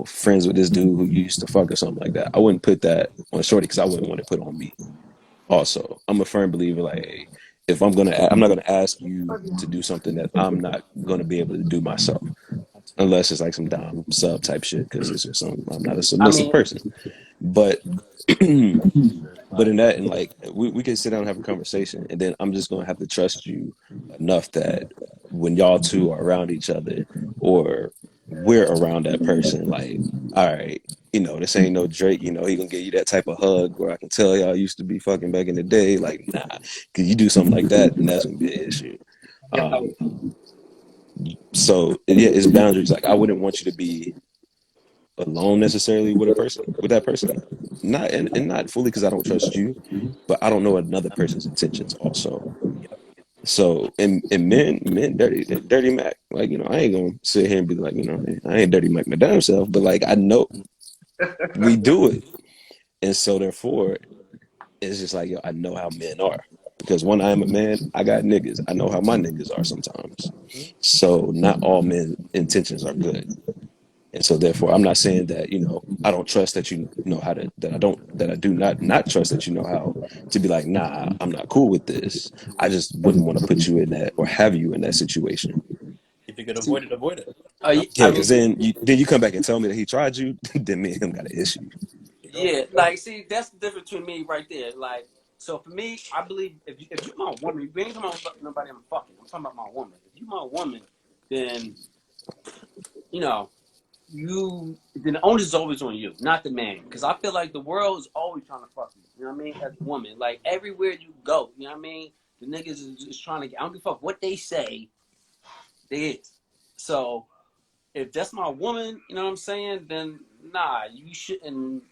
friends with this dude who you used to fuck or something like that. I wouldn't put that on shorty because I wouldn't want to put it on me. Also, I'm a firm believer like, hey, if I'm not gonna ask you to do something that I'm not gonna be able to do myself, unless it's like some dom sub type shit because it's just I'm not a I submissive mean, person. But but in that, and like we can sit down and have a conversation, and then I'm just gonna have to trust you enough that when y'all two are around each other, or we're around that person, like, all right, this ain't no Drake, he gonna give you that type of hug where I can tell y'all used to be fucking back in the day, like, nah, cause you do something like that, then that's gonna be an issue. Um, so yeah, it's boundaries. Like I wouldn't want you to be alone necessarily with that person, not and not fully because I don't trust you, but I don't know another person's intentions also. So and men dirty Mac, like, I ain't gonna sit here and be like, I ain't dirty Mac my damn self, but like I know we do it. And so therefore it's just like, yo, I know how men are, because when I am a man, I got niggas, I know how my niggas are sometimes. So not all men's intentions are good. And so therefore, I'm not saying that, I don't trust that you know how to, that I do not trust that you know how to be like, nah, I'm not cool with this. I just wouldn't want to put you in that or have you in that situation. If you could avoid it, avoid it. Yeah, I because mean, then you come back and tell me that he tried you, then me and him got an issue. yeah, like, see, that's the difference between me right there. Like, so for me, I believe if you're my woman, you ain't talking about nobody I'm fucking. I'm talking about my woman. If you're my woman, then, you know, then the onus is always on you, not the man. Because I feel like the world is always trying to fuck you. You know what I mean? As a woman, like everywhere you go, you know what I mean? The niggas is trying to get. I don't give a fuck what they say. They is. So if that's my woman, you know what I'm saying? Then nah, you shouldn't.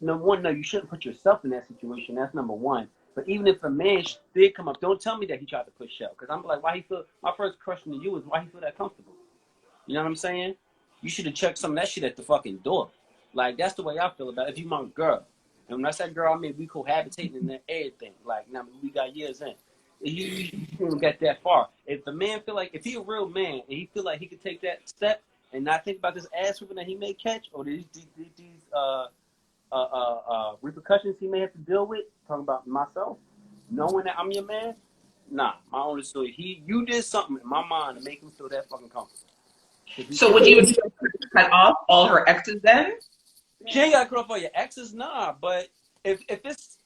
Number one, no, you shouldn't put yourself in that situation. That's number one. But even if a man did come up, don't tell me that he tried to push out. Because I'm like, why he feel? My first question to you is why he feel that comfortable. You know what I'm saying? You should have checked some of that shit at the fucking door. Like, that's the way I feel about it. If you my girl. And when I say girl, I mean we cohabitating and everything. Like, now we got years in. You shouldn't even get that far. If the man feel like, if he a real man and he feel like he could take that step and not think about this ass whipping that he may catch or these repercussions he may have to deal with, talking about myself, knowing that I'm your man, nah, my only story, you did something in my mind to make him feel that fucking comfortable. So would you cut off all her exes then? She ain't gotta cut off all your exes, nah. But if it's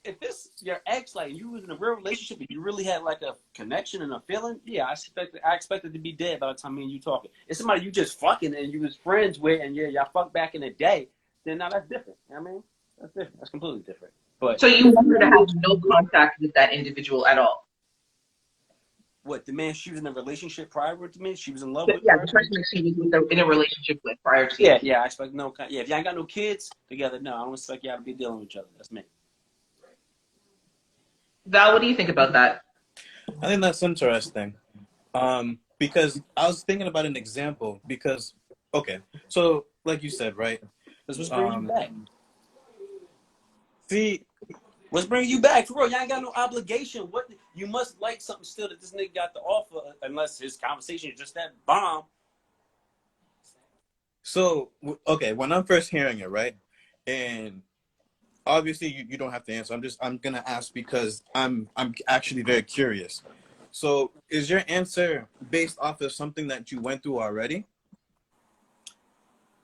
your ex, like you was in a real relationship and you really had like a connection and a feeling, yeah, I expect it to be dead by the time me and you talking. It's somebody you just fucking and you was friends with and yeah, y'all fucked back in the day, then now that's different. You know what I mean? That's different. That's completely different. But So you want her to have no contact with that individual at all? what, the man she was in a relationship prior with me, she was in love But with yeah, prior the to me? person that she was in a relationship with prior to you. Yeah, I expect no. Yeah, if y'all ain't got no kids together, no, I don't expect y'all to be dealing with each other. That's me. Val, what do you think about that? I think that's interesting. Because I was thinking about an example. Because, okay, so like you said, right? That's what's bringing you back. See, What's bringing you back? For real, y'all ain't got no obligation. What, you must like something still that this nigga got to offer, unless his conversation is just that bomb. so okay, when I'm first hearing it, right, and obviously you don't have to answer. I'm gonna ask because I'm actually very curious. So is your answer based off of something that you went through already?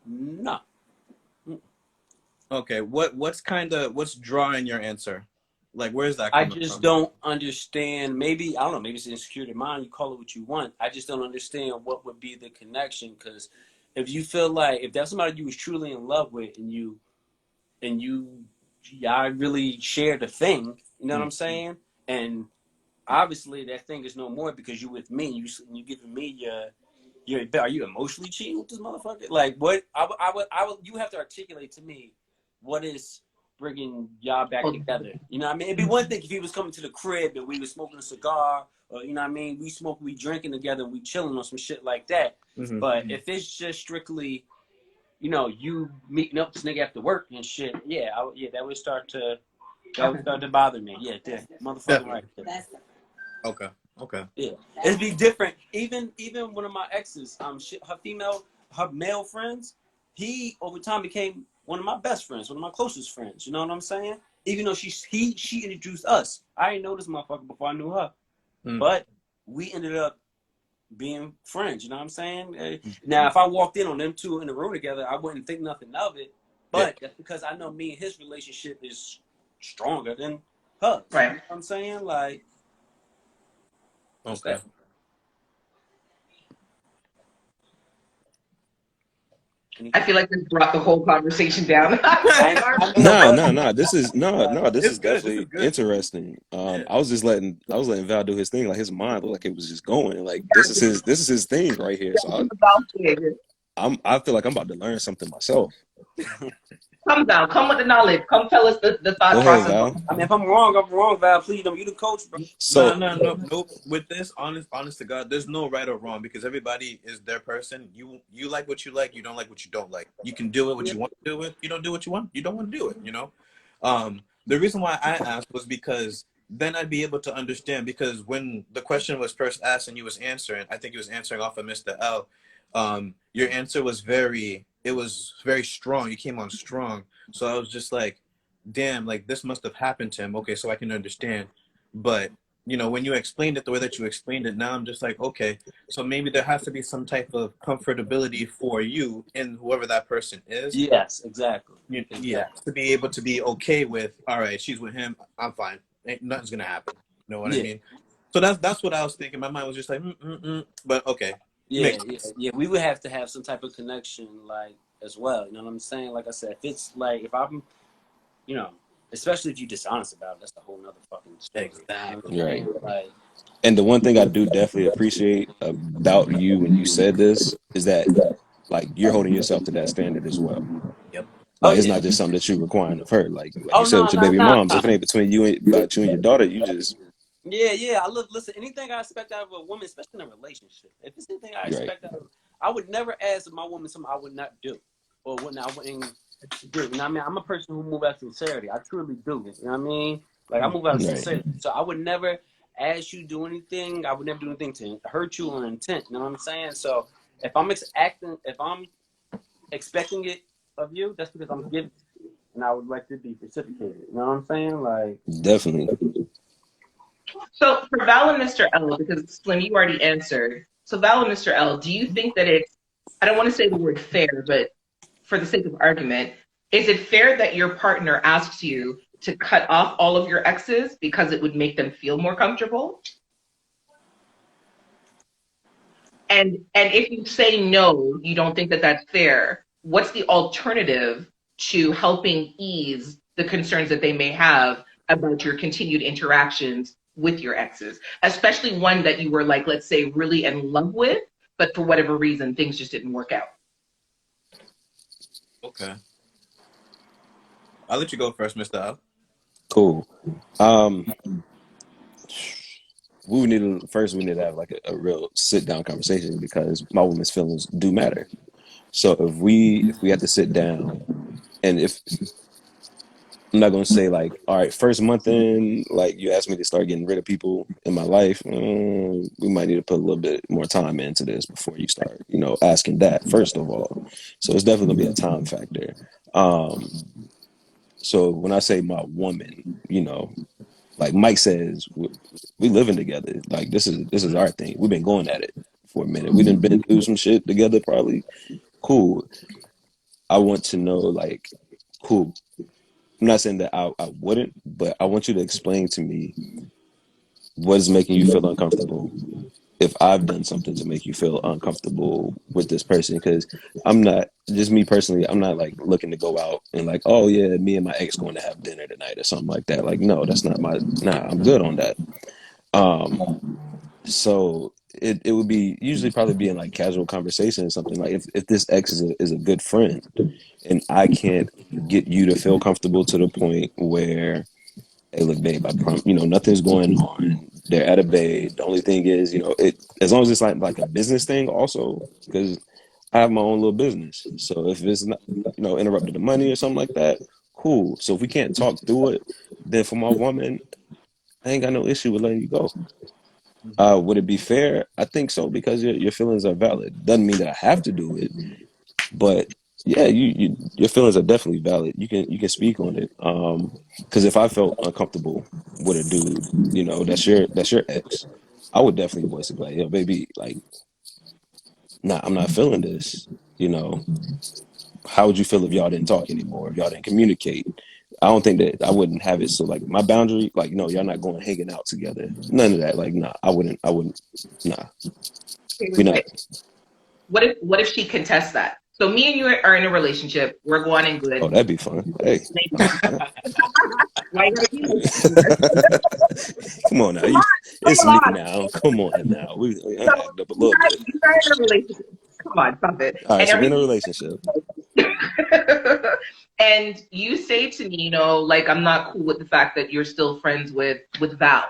No. Okay, what's drawing your answer? Like, where's that I coming just from? don't understand. Maybe, I don't know, maybe it's insecurity of mine. You call it what you want. I just don't understand what would be the connection. Because if you feel like, if that's somebody you was truly in love with and y'all really shared a thing, you know what I'm saying? And obviously that thing is no more because you with me. You giving me are you emotionally cheating with this motherfucker? Like, what? I would. You have to articulate to me what is bringing y'all back together. You know what I mean? It'd be one thing if he was coming to the crib and we was smoking a cigar, or you know what I mean, we drinking together, and we chilling on some shit like that. Mm-hmm. But if it's just strictly you meeting up with this nigga after work and shit. Yeah, that would start to Okay. bother me. Yeah, motherfucking Definitely. right. Okay. Okay. Yeah, it'd be different. Even one of my exes, her male friends, he over time became one of my best friends, one of my closest friends. You know what I'm saying? Even though she introduced us, I didn't know this motherfucker before I knew her, but we ended up being friends. You know what I'm saying? Now, if I walked in on them two in the room together, I wouldn't think nothing of it. But that's because I know me and his relationship is stronger than hers. Right. You know what I'm saying? Like, Okay. I feel like this brought the whole conversation down. No. This is It's good. definitely This is good. interesting. Yeah. I was letting Val do his thing. Like his mind looked like it was just going. Like this is his thing right here. So I feel like I'm about to learn something myself. Come Val, come with the knowledge. Come tell us the thought Go ahead, process. Val. I mean, if I'm wrong, Val. Please, you the coach, bro. So No. With this, honest to God, there's no right or wrong because everybody is their person. You like what you like. You don't like what you don't like. You can do it what you want to do it. You don't do what you want. You don't want to do it. The reason why I asked was because then I'd be able to understand. Because when the question was first asked and you was answering, I think you was answering off of Mr. L. Your answer was very strong. You came on strong. So I was just like, damn, like this must have happened to him. Okay, so I can understand. But when you explained it the way that you explained it, now I'm just like, okay, so maybe there has to be some type of comfortability for you and whoever that person is. Yes, exactly. Yeah, to be able to be okay with, all right, she's with him, I'm fine. Nothing's gonna happen. You know what I mean? So that's what I was thinking. My mind was just like, but okay. Yeah. We would have to have some type of connection, like, as well. You know what I'm saying? Like I said, if it's like, if I'm, especially if you're dishonest about it, that's a whole nother fucking story. Exactly. Right. Like, and the one thing I do definitely appreciate about you when you said this is that like you're holding yourself to that standard as well. Yep. Like it's not just something that you're requiring of her. Like you said with your baby moms, if it ain't between you and your daughter, you just Yeah. Listen, anything I expect out of a woman, especially in a relationship, if it's anything I expect out of her, I would never ask my woman something I would not do or what I wouldn't do. You know what I mean? I'm a person who moves out of sincerity. I truly do. You know what I mean? Like I move out of sincerity. So I would never ask you to do anything. I would never do anything to hurt you on intent. You know what I'm saying? So if I'm expecting it of you, that's because I'm giving it. And I would like to be reciprocated. You know what I'm saying? Like definitely. So for Val and Mr. L, because Slim, you already answered. So Val and Mr. L, do you think that I don't want to say the word fair, but for the sake of argument, is it fair that your partner asks you to cut off all of your exes because it would make them feel more comfortable? And if you say no, you don't think that that's fair, what's the alternative to helping ease the concerns that they may have about your continued interactions with your exes, especially one that you were like, let's say, really in love with, but for whatever reason, things just didn't work out? Okay. I'll let you go first, Mr. L. Cool. We need to have like a real sit down conversation because my woman's feelings do matter. So if we have to sit down, and if I'm not gonna say like, all right, first month in, like you asked me to start getting rid of people in my life, we might need to put a little bit more time into this before you start, asking that first of all. So it's definitely gonna be a time factor. So when I say my woman, like Mike says, we living together. Like this is our thing. We've been going at it for a minute. We done been through some shit together, probably. Cool. I want to know, like, cool. I'm not saying that I wouldn't, but I want you to explain to me what is making you feel uncomfortable if I've done something to make you feel uncomfortable with this person. Because I'm not, just me personally, I'm not like looking to go out and like, oh yeah, me and my ex going to have dinner tonight or something like that. Like, no, that's not I'm good on that. So it would be usually probably be in like casual conversation or something. Like if this ex is a good friend and I can't get you to feel comfortable to the point where, hey, look, babe, I promise, nothing's going on. They're at a bay. The only thing is, as long as it's like a business thing also, because I have my own little business. So if it's not, you know, interrupted the money or something like that, cool. So if we can't talk through it, then for my woman, I ain't got no issue with letting you go. Would it be fair? I think so because your feelings are valid. Doesn't mean that I have to do it, but yeah, your feelings are definitely valid. You can speak on it. Because if I felt uncomfortable with a dude, you know, that's your ex, I would definitely voice it like, yo, baby, like, nah, I'm not feeling this. You know, how would you feel if y'all didn't talk anymore? If y'all didn't communicate? I don't think that I wouldn't have it. So like my boundary, like, no, y'all not going hanging out together. None of that. Like, nah, I wouldn't, nah, Okay, we wait, not. wait. What if she contests that? So me and you are in a relationship. We're going in Oh, good. that'd be fun. Hey, Why you gotta be like come on now. come on, It's come me along. now. Come on now. We So act up a little bit. you guys are in a relationship. Come on, stop it. All right, And so we're in a everything. relationship. And you say to me, like I'm not cool with the fact that you're still friends with Val.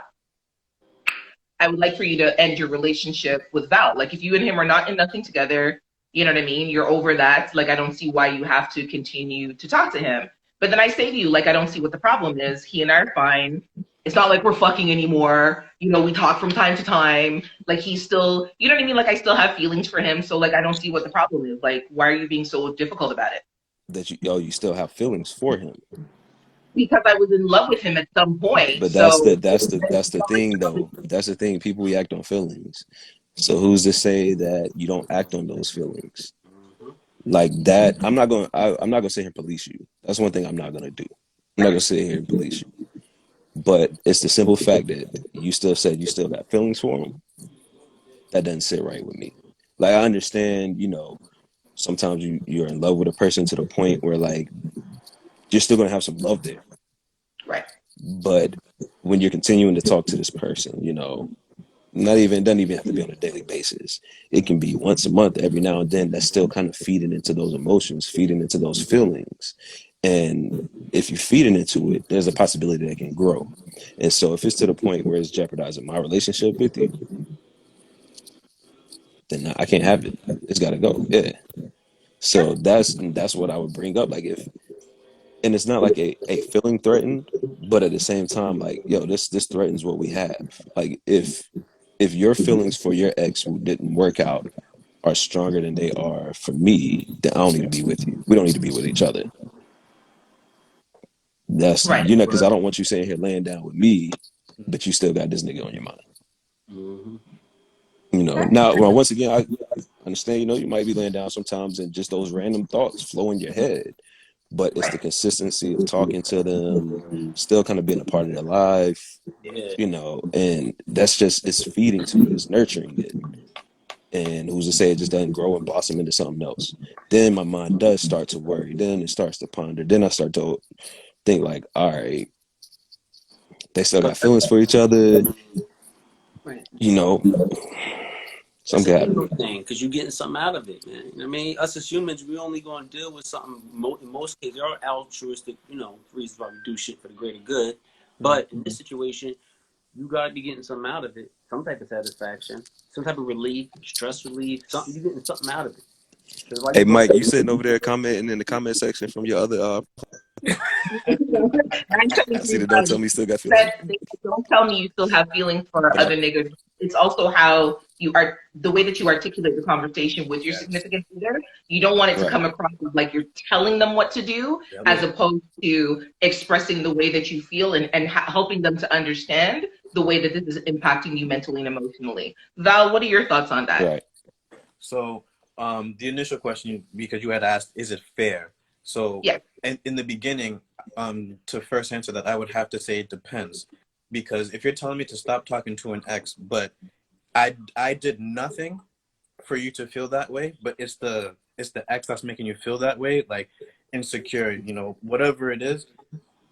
I would like for you to end your relationship with Val. Like if you and him are not in nothing together, you know what I mean? You're over that. Like I don't see why you have to continue to talk to him. But then I say to you, like I don't see what the problem is. He and I are fine. It's not like we're fucking anymore. We talk from time to time. Like he's still, you know what I mean? Like I still have feelings for him. So like I don't see what the problem is. Like why are you being so difficult about it? That you still have feelings for him. Because I was in love with him at some Right, point. but that's the So that's the that's the thing though. That's the thing. People react on feelings. So who's to say that you don't act on those feelings? Like that, I'm not gonna sit here and police you. That's one thing I'm not gonna do. I'm not gonna sit here and police you. But it's the simple fact that you still said you still got feelings for him. That doesn't sit right with me. Like I understand, sometimes you're in love with a person to the point where like you're still gonna have some love there. right. But when you're continuing to talk to this person, not even doesn't even have to be on a daily basis. It can be once a month, every now and then. That's still kind of feeding into those emotions, feeding into those feelings. And if you're feeding into it, there's a possibility that it can grow. And so if it's to the point where it's jeopardizing my relationship with you, then I can't have it. It's got to go. Yeah. So that's what I would bring up. Like and it's not like a feeling threatened, but at the same time, like, yo, this threatens what we have. Like if your feelings for your ex who didn't work out are stronger than they are for me, then I don't need to be with you. We don't need to be with each other. That's Right. because I don't want you sitting here laying down with me, but you still got this nigga on your mind. Mm-hmm. Now, well, once again, I understand, you might be laying down sometimes and just those random thoughts flow in your head, but it's the consistency of talking to them, still kind of being a part of their life, Yeah. And that's just, it's feeding to it, it's nurturing it. And who's to say it just doesn't grow and blossom into something else? Then my mind does start to worry. Then it starts to ponder. Then I start to think like, all right, they still got feelings for each other. Right. That's Something a could ego happen. thing because you're getting something out of it, man. You know what I mean? Us as humans, we only going to deal with something. In most cases, there are altruistic, reasons why we do shit for the greater good. But in this situation, you got to be getting something out of it. Some type of satisfaction, some type of relief, stress relief, something. You're getting something out of it. Because why Hey, you go? Mike, you sitting over there commenting in the comment section from your other. I'm telling I see you, that. Don't tell me you still got feelings. that they don't tell me you still have feelings for Yeah. other niggas. It's also how you are, the way that you articulate the conversation with your Yes. significant other. You don't want it to Right. come across as like you're telling them what to do, as opposed to expressing the way that you feel and helping them to understand the way that this is impacting you mentally and emotionally. Val, what are your thoughts on that? Right. So, the initial question, because you had asked, is it fair? So, Yeah. in the beginning, to first answer that, I would have to say it depends. Because if you're telling me to stop talking to an ex, but I did nothing for you to feel that way, but it's the ex that's making you feel that way, like insecure, whatever it is,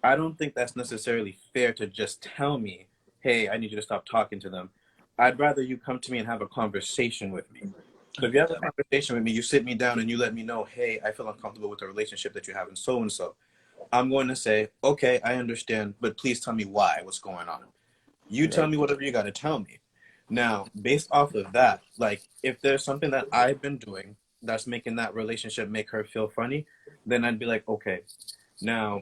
I don't think that's necessarily fair to just tell me, hey, I need you to stop talking to them. I'd rather you come to me and have a conversation with me. So if you have a conversation with me, you sit me down and you let me know, hey, I feel uncomfortable with the relationship that you have and so and so. I'm going to say, okay, I understand, but please tell me why, what's going on. You tell me whatever you got to tell me. Now, based off of that, like if there's something that I've been doing that's making that relationship make her feel funny, then I'd be like, okay, now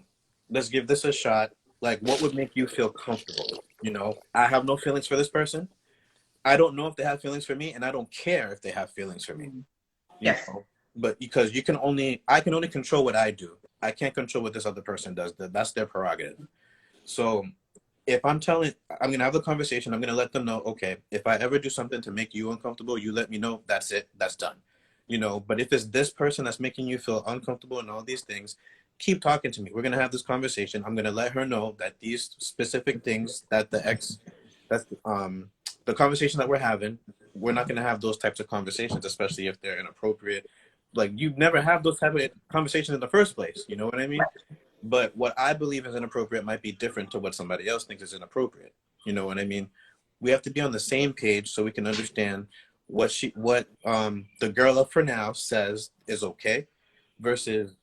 let's give this a shot. Like, what would make you feel comfortable? You know, I have no feelings for this person. I don't know if they have feelings for me, and I don't care if they have feelings for me. You Yes. know, but because I can only control what I do. I can't control what this other person does. That's their prerogative. So if I'm gonna have a conversation. I'm gonna let them know, okay, if I ever do something to make you uncomfortable, you let me know. That's it. That's done. You know, but if it's this person that's making you feel uncomfortable and all these things, keep talking to me. We're gonna have this conversation. I'm gonna let her know that these specific things that that's the conversation that we're having, we're not gonna have those types of conversations, especially if they're inappropriate. Like, you never have those type of conversations in the first place. You know what I mean? But what I believe is inappropriate might be different to what somebody else thinks is inappropriate. You know what I mean? We have to be on the same page so we can understand what the girl up for now says is okay versus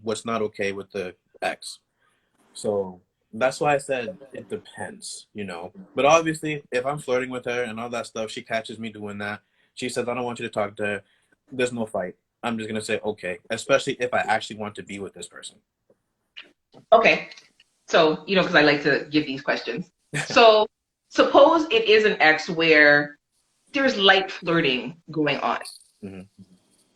what's not okay with the ex. So that's why I said it depends, you know. But obviously, if I'm flirting with her and all that stuff, she catches me doing that. She says, I don't want you to talk to her. There's no fight. I'm just going to say, okay, especially if I actually want to be with this person. Okay. So, because I like to give these questions. So suppose it is an ex where there's light flirting going on. Mm-hmm.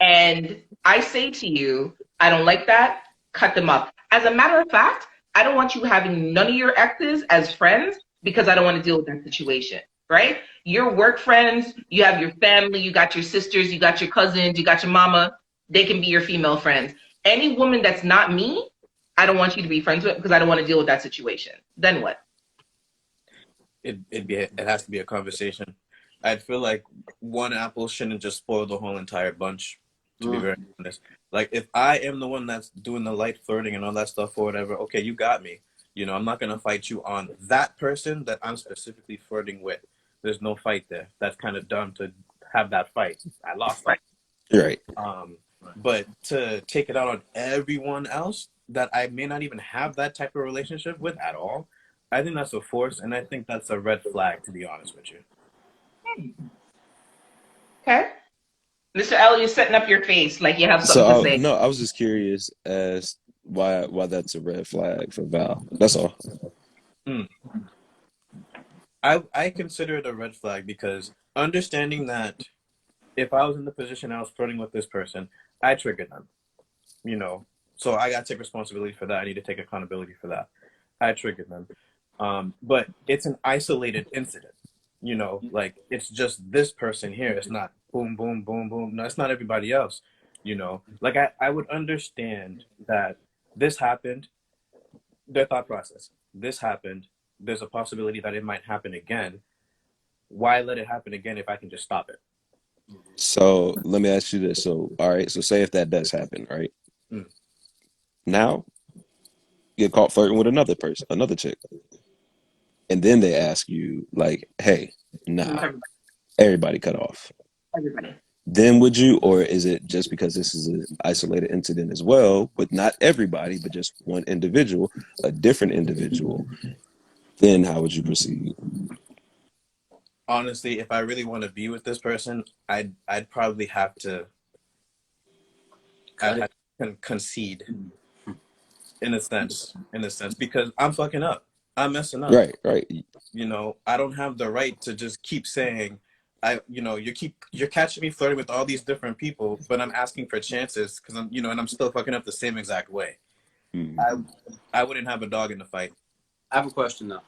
And I say to you, I don't like that. Cut them up. As a matter of fact, I don't want you having none of your exes as friends because I don't want to deal with that situation, right? Your work friends, you have your family, you got your sisters, you got your cousins, you got your mama. They can be your female friends. Any woman that's not me, I don't want you to be friends with because I don't want to deal with that situation. Then what? It has to be a conversation. I'd feel like one apple shouldn't just spoil the whole entire bunch, to be very honest. Like, if I am the one that's doing the light flirting and all that stuff or whatever, okay, you got me. You know, I'm not going to fight you on that person that I'm specifically flirting with. There's no fight there. That's kind of dumb to have that fight. I lost that. Right. But to take it out on everyone else that I may not even have that type of relationship with at all, I think that's a force, and I think that's a red flag, to be honest with you. Okay. Mr. L, you're setting up your face like you have something to say. No, I was just curious as why that's a red flag for Val. That's all. I consider it a red flag because understanding that if I was in the position I was flirting with this person, I triggered them, you know. So I got to take responsibility for that. I need to take accountability for that. I triggered them. But it's an isolated incident, you know, like it's just this person here. It's not boom, boom, boom, boom. No, it's not everybody else, you know. Like I would understand that this happened, their thought process. This happened. There's a possibility that it might happen again. Why let it happen again if I can just stop it? So let me ask you this. So, all right. So say if that does happen, right? Mm. Now you get caught flirting with another person, another chick. And then they ask you like, hey, nah, everybody cut off. Everybody. Then would you, or is it just because this is an isolated incident as well, but not everybody, but just one individual, a different individual, then how would you proceed? Honestly, if I really want to be with this person, I'd probably have to concede in a sense, because I'm fucking up. I'm messing up. Right. You know, I don't have the right to just keep saying, you're catching me flirting with all these different people, but I'm asking for chances because I'm, and I'm still fucking up the same exact way. I wouldn't have a dog in the fight. I have a question though.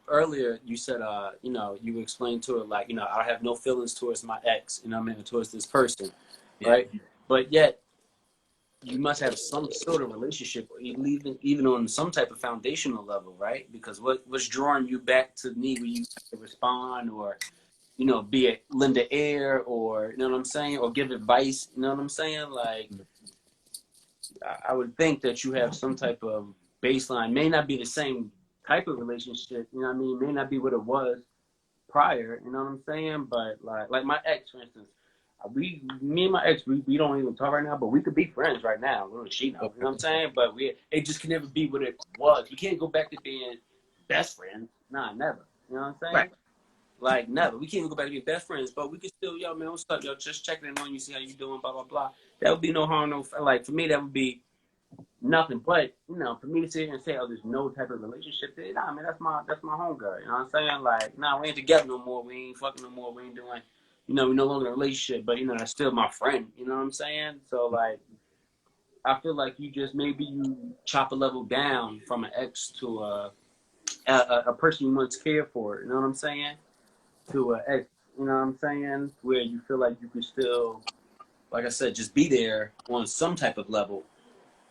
Earlier you said, you explained to her like, I have no feelings towards my ex, towards this person, right? But yet you must have some sort of relationship, even on some type of foundational level, right? Because what's drawing you back to me when you respond or, be a lend an ear or, you know what I'm saying? Or give advice, you know what I'm saying? Like, I would think that you have some type of baseline. May not be the same type of relationship, you know what I mean? May not be what it was prior, you know what I'm saying? But like my ex, for instance, me and my ex, we don't even talk right now, but we could be friends right now. She knows, you know what I'm saying? But it just can never be what it was. We can't go back to being best friends. Nah, never. You know what I'm saying? Right. Like never. We can't even go back to being best friends, but we can still, yo, man, what's up, yo? Just checking in on you, see how you doing, blah blah blah. That would be no harm, no. Like for me, that would be nothing. But you know, for me to sit here and say, oh, there's no type of relationship there, nah, man, that's my homegirl. You know what I'm saying? Like, nah, we ain't together no more. We ain't fucking no more. We ain't doing. You know, we no longer in a relationship, but you know, that's still my friend. You know what I'm saying? So like, I feel like you just maybe you chop a level down from an ex to a person you once cared for. You know what I'm saying? To an ex. You know what I'm saying? Where you feel like you can still, like I said, just be there on some type of level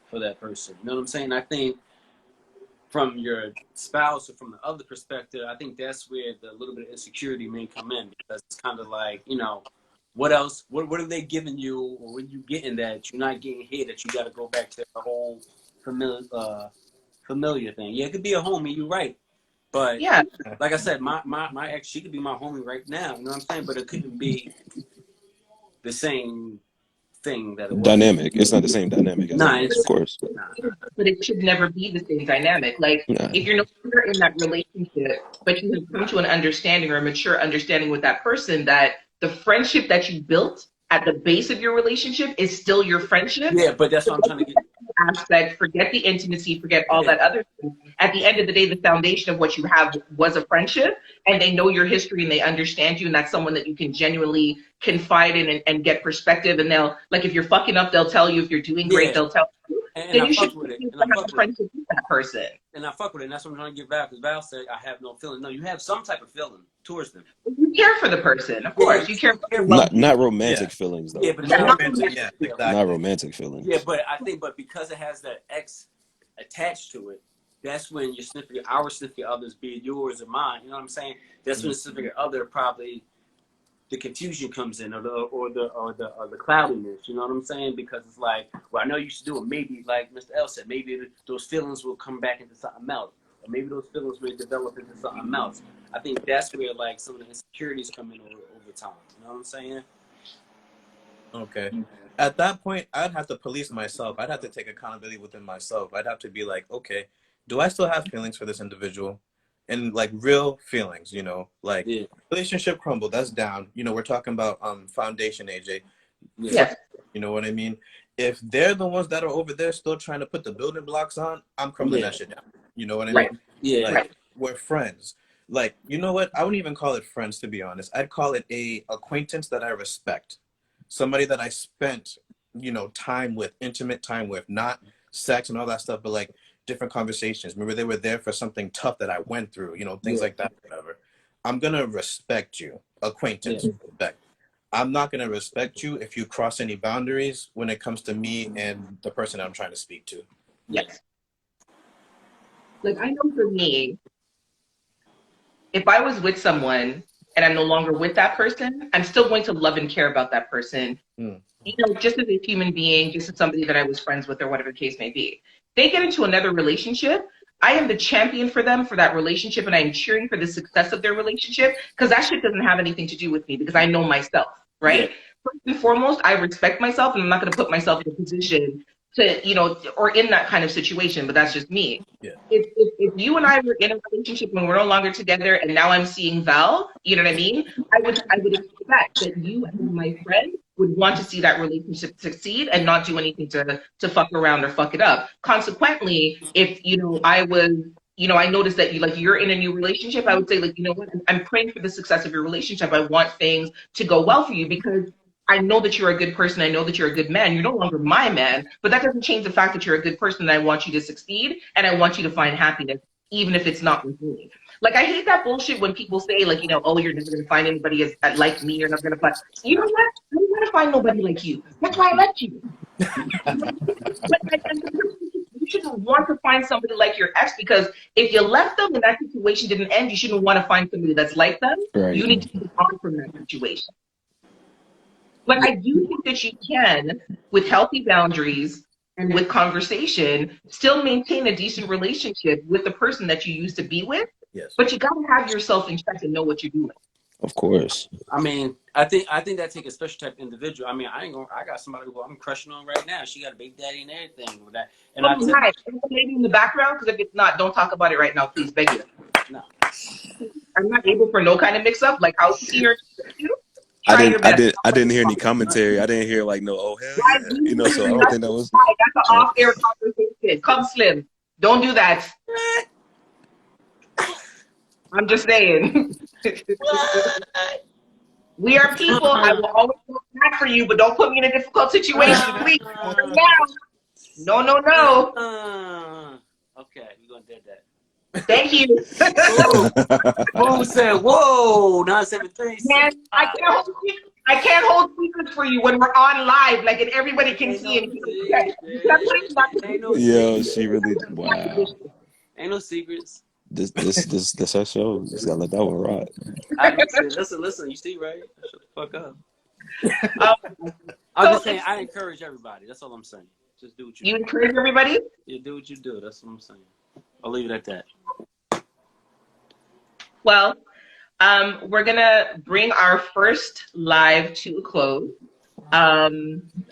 for that person. You know what I'm saying? I think from your spouse or from the other perspective, I think that's where the little bit of insecurity may come in, because it's kind of like, you know, what else? What are they giving you, or what are you getting that you're not getting here, that you got to go back to the whole familiar thing? Yeah, it could be a homie. You're right, but Yeah. like I said, my ex, she could be my homie right now. You know what I'm saying? But it couldn't be the same thing that it was. Dynamic. It's not the same dynamic as Nah, an ex, of it's course. But it should never be the same dynamic. Like, Nah. if you're no longer in that relationship, but you have come to an understanding or a mature understanding with that person that the friendship that you built at the base of your relationship is still your friendship. yeah, but that's what I'm trying to get. Aspect, forget the intimacy, forget all that other stuff. At the end of the day, the foundation of what you have was a friendship, and they know your history and they understand you, and that's someone that you can genuinely confide in and get perspective. And they'll, like, if you're fucking up, they'll tell you. If you're doing great, they'll tell you. And Then I you fuck should with it. continue And I to have fuck a with it. friendship with that person. And I fuck with it. And that's what I'm trying to get Val, because Val said I have no feeling. No, you have some type of feeling towards them. You care for the person, of course. You care for their Not romantic feelings though. Yeah, but it's Yeah, not not romantic. Yeah, Yeah, exactly. Not romantic feelings. yeah, but I think, but because it has that X attached to it, that's when your significant, our significant others, be it yours or mine, you know what I'm saying? That's when the significant other probably the confusion comes in, or the cloudiness. You know what I'm saying? Because it's like, well, I know you should do it. Maybe, like Mr. L said, maybe those feelings will come back into something else, or maybe those feelings will develop into something else. I think that's where like some of the insecurities come in over time. You know what I'm saying? Okay. At that point, I'd have to police myself. I'd have to take accountability within myself. I'd have to be like, okay, do I still have feelings for this individual? And like real feelings, you know, like Yeah. relationship crumble, that's down. You know, we're talking about foundation, AJ. Yes. You know what I mean? If they're the ones that are over there still trying to put the building blocks on, I'm crumbling Yeah. that shit down. You know what I Right. mean? Yeah. Like, we're friends. Like, you know what? I wouldn't even call it friends, to be honest. I'd call it a acquaintance that I respect. Somebody that I spent, you know, time with, intimate time with, not sex and all that stuff, but like different conversations. Remember, they were there for something tough that I went through, you know, things like that, whatever. I'm gonna respect you, acquaintance, respect. I'm not gonna respect you if you cross any boundaries when it comes to me and the person I'm trying to speak to. Yes. Like, I know for me, if I was with someone and I'm no longer with that person, I'm still going to love and care about that person. Mm. You know, just as a human being, just as somebody that I was friends with or whatever the case may be. They get into another relationship, I am the champion for them for that relationship, and I'm cheering for the success of their relationship, because that shit doesn't have anything to do with me, because I know myself, right? Yeah. First and foremost, I respect myself, and I'm not going to put myself in a position to, you know, or in that kind of situation, but that's just me. Yeah. If you and I were in a relationship and we're no longer together, and now I'm seeing Val, you know what I mean? I would expect that you and my friend would want to see that relationship succeed and not do anything to fuck around or fuck it up. Consequently, if, you know, I was, you know, I noticed that you're in a new relationship, I would say, like, you know what, I'm praying for the success of your relationship. I want things to go well for you, because I know that you're a good person. I know that you're a good man. You're no longer my man, but that doesn't change the fact that you're a good person, and I want you to succeed, and I want you to find happiness, even if it's not with me. Like, I hate that bullshit when people say, like, you know, oh, you're never going to find anybody like me. You're not going to find, you know what? I'm not going to find nobody like you. That's why I left you. You shouldn't want to find somebody like your ex, because if you left them and that situation didn't end, you shouldn't want to find somebody that's like them. Right. You need to move on from that situation. But I do think that you can, with healthy boundaries and with conversation, still maintain a decent relationship with the person that you used to be with. Yes. But you got to have yourself in check and know what you're doing. Of course. I mean, I think that takes a special type of individual. I mean, I got somebody who I'm crushing on right now. She got a baby daddy and everything with that. And Right. Maybe in the background, because if it's not, don't talk about it right now, please, beg you. No. I'm not able for no kind of mix up, like housekeeping or you. I Try didn't your I best. didn't I didn't hear any commentary. I didn't hear like no oh hell Why yeah. you You know, so I don't think that was that's an off-air conversation. Come Slim. Don't do that. I'm just saying. We are people. I will always look back for you, but don't put me in a difficult situation, please. Right now. No. Okay, we're gonna do that. Thank you. Who said whoa? 973. Man, I can't hold secrets for you when we're on live, like, and everybody can see it. Yo, she really wow. Ain't no secrets. This our show. Just gotta let that one rock. Listen. You see, right? Shut the fuck up. I'm just saying. I encourage everybody. That's all I'm saying. Just do what you do. You encourage everybody? You do what you do. That's what I'm saying. I'll leave it at that. Well, we're gonna bring our first live to a close. I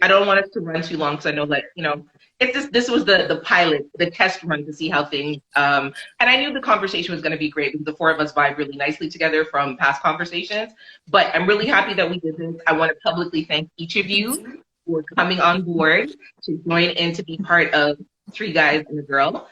don't want us to run too long because I know that, you know, this was the pilot, the test run to see how things, and I knew the conversation was going to be great because the four of us vibe really nicely together from past conversations, but I'm really happy that we did this. I want to publicly thank each of you for coming on board to join in to be part of Three Guys and a Girl.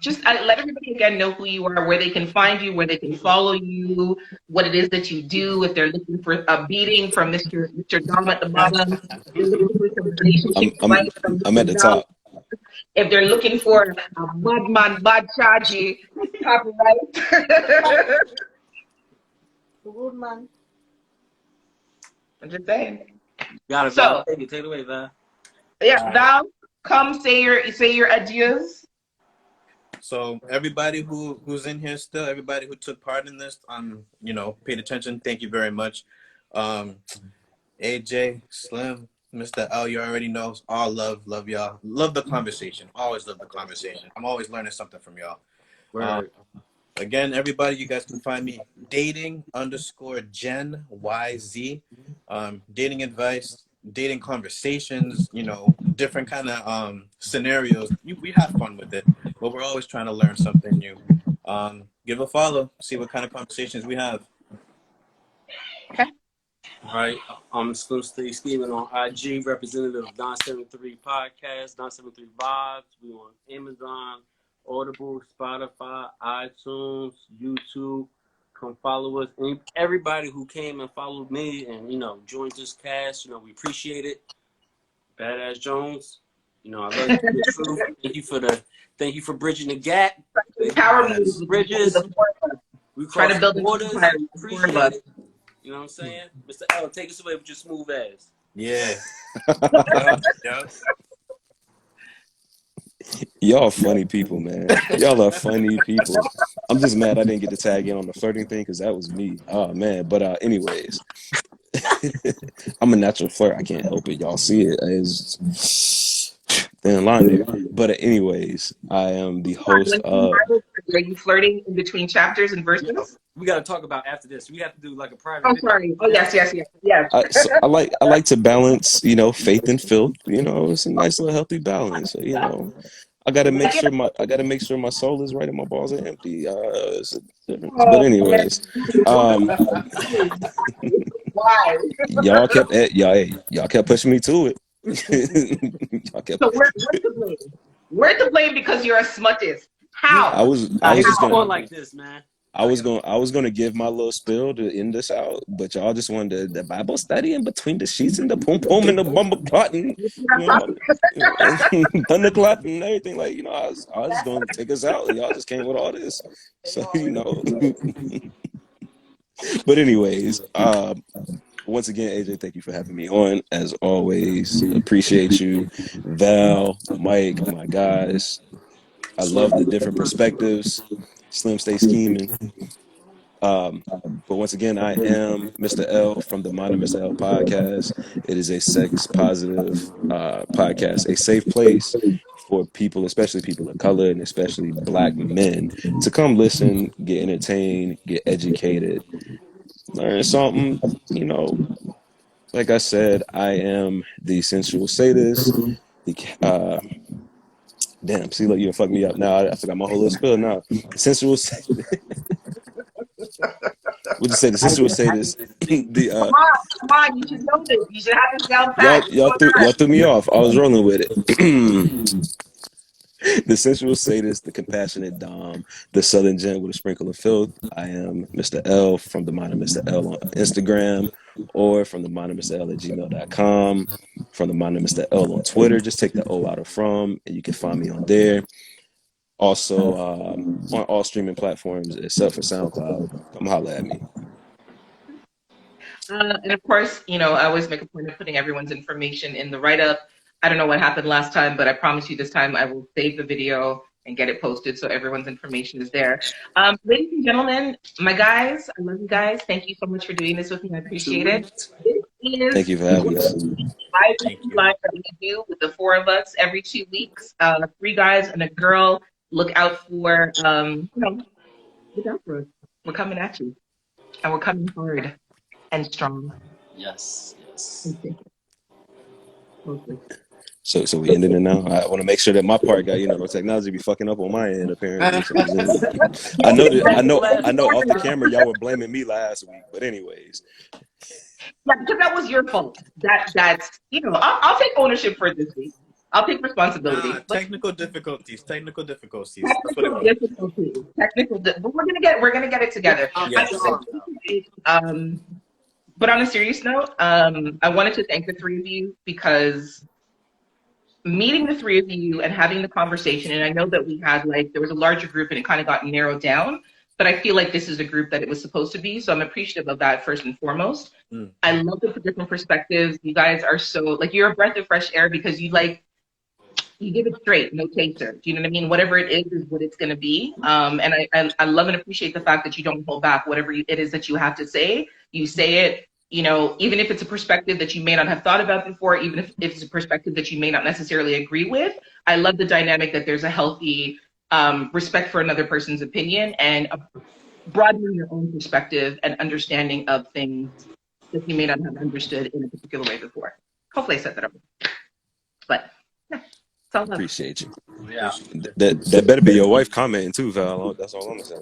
Just let everybody again know who you are, where they can find you, where they can follow you, what it is that you do. If they're looking for a beating from Mr. Dom at the bottom, if they're looking for some relationship advice from I'm at Mr. the Dom, top. if they're looking for a bad man, bad chargy, copyright. Good man. I'm just saying. Got it. So, take it away, Val. Yeah, Val, come say your adieus. So everybody who's in here still, everybody who took part in this, you know, paid attention, thank you very much. AJ, Slim, Mr. L, you already know, all love y'all. Love the conversation. Always love the conversation. I'm always learning something from y'all. Again, everybody, you guys can find me dating_Jen YZ. Dating advice, dating conversations, you know, different kind of scenarios. We have fun with it, but we're always trying to learn something new. Give a follow, see what kind of conversations we have. Okay. All right. I'm Slim Stay Scheming on IG, representative of 973 Podcast, 973 Vibes. We on Amazon, Audible, Spotify, iTunes, YouTube. Come follow us. And everybody who came and followed me and, you know, joined this cast, you know, we appreciate it. Badass Jones, you know, I love you the truth. Thank you for bridging the gap. Power bridges. We try to build borders. Appreciate it. You know what I'm saying? Mr. L, take us away with your smooth ass. Yeah. Yeah. Y'all funny people, man. Y'all are funny people. I'm just mad I didn't get to tag in on the flirting thing because that was me. Oh man. But anyways. I'm a natural flirt. I can't help it. Y'all see it. It's thin line there. But anyways, I am the host of. Are you flirting in between chapters and verses? We got to talk about after this. We have to do like a private. Oh, sorry. Oh, yes. So I like to balance, you know, faith and filth. You know, it's a nice little healthy balance. So, you know, I gotta make sure my soul is right and my balls are empty. It's a difference. But anyways, why? y'all kept pushing me to it. So we're to blame. We're to blame because you're a smuttist. How? I was just going like this, man. I was going to give my little spill to end this out, but y'all just wanted the Bible study in between the sheets and the pom pom and the bumble clotting, thunder clapping and everything. Like, you know, I was going to take us out, and y'all just came with all this. So, you know. But anyways, once again, AJ, thank you for having me on. As always, appreciate you, Val, Mike, my guys. I love the different perspectives. Slim Stay Scheming. But once again, I am Mr. L from the Modern Mr. L podcast. It is a sex positive podcast, a safe place for people, especially people of color and especially Black men, to come listen, get entertained, get educated, learn something. You know, like I said, I am the sensual sadist. Damn, see, look, you fucked me up. Now I forgot my whole little spill now. Sensual. Would you say the sister would say this? The Come on, you should know this. You should have this down pat. y'all threw me off. I was rolling with it. The sensual sadist, the compassionate dom, the southern gent with a sprinkle of filth. I am Mr. L from the mind of Mr. L on Instagram, or from the mind of Mr. L at gmail.com, from the mind of Mr. L on Twitter. Just take the O out of from, and you can find me on there. Also, on all streaming platforms except for SoundCloud. Come holla at me. And of course, I always make a point of putting everyone's information in the write-up. I don't know what happened last time, but I promise you this time I will save the video and get it posted so everyone's information is there. Ladies and gentlemen, my guys, I love you guys. Thank you so much for doing this with me. I appreciate it. Thank you for having us. Live that we do with the 4 of us every 2 weeks. 3 guys and a girl. Look out for, look out for us. We're coming at you. And we're coming hard and strong. Yes. So we ended it now. I want to make sure that my part got, the technology be fucking up on my end apparently. I know off the camera y'all were blaming me last week, but anyways. Yeah, because that was your fault. That's I'll take ownership for this week. I'll take responsibility. Technical difficulties. But we're gonna get it together. Yes. But on a serious note, I wanted to thank the 3 of you because meeting the 3 of you and having the conversation, and I know that we had there was a larger group and it kind of got narrowed down, but I feel like this is a group that it was supposed to be. So I'm appreciative of that first and foremost. I love the different perspectives. You guys are so you're a breath of fresh air because you give it straight, no chaser. Do you know what I mean? Whatever it is what it's going to be. And I love and appreciate the fact that you don't hold back. Whatever it is that you have to say, you say it. Even if it's a perspective that you may not have thought about before, even if it's a perspective that you may not necessarily agree with. I love the dynamic that there's a healthy respect for another person's opinion and broadening your own perspective and understanding of things that you may not have understood in a particular way before. Hopefully I set that up. But yeah, it's all love. Appreciate you. Yeah. That better be your wife commenting too, Val. That's all I'm saying.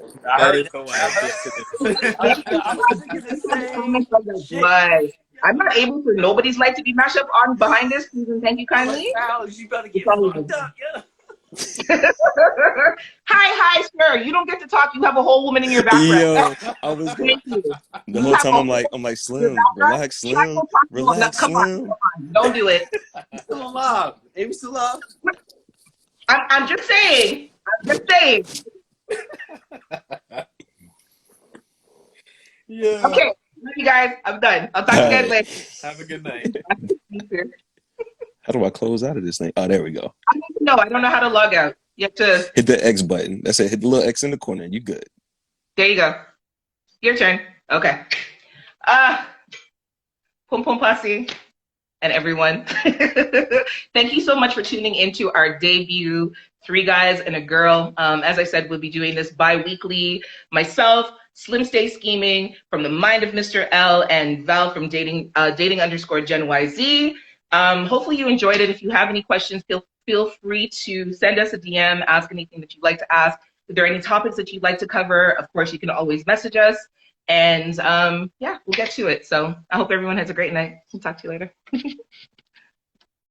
I'm not able for nobody's life to be mashed up on behind this. Please and thank you kindly. You gotta get fucked up, yeah. Hi, sir. You don't get to talk. You have a whole woman in your background. Yo, I was the whole time I'm like Slim, relax, Slim, relax, Slim. Don't do it. He's still alive. Amy's still alive. I'm just saying. Yeah. Okay, love you guys. I'm done. I'll talk to you guys later. Have a good night. How do I close out of this thing? Oh, there we go. I don't know how to log out. You have to hit the X button. That's it. Hit the little X in the corner. You good. There you go. Your turn. Okay. Pum Pum Posse and everyone. Thank you so much for tuning into our debut 3 Guys and a Girl. As I said, we'll be doing this bi-weekly. Myself, Slim Stay Scheming from the mind of Mr. L, and Val from dating _ Gen YZ. Hopefully you enjoyed it. If you have any questions, feel free to send us a DM, ask anything that you'd like to ask. If there are any topics that you'd like to cover, of course, you can always message us. And yeah, we'll get to it. So I hope everyone has a great night. I'll talk to you later.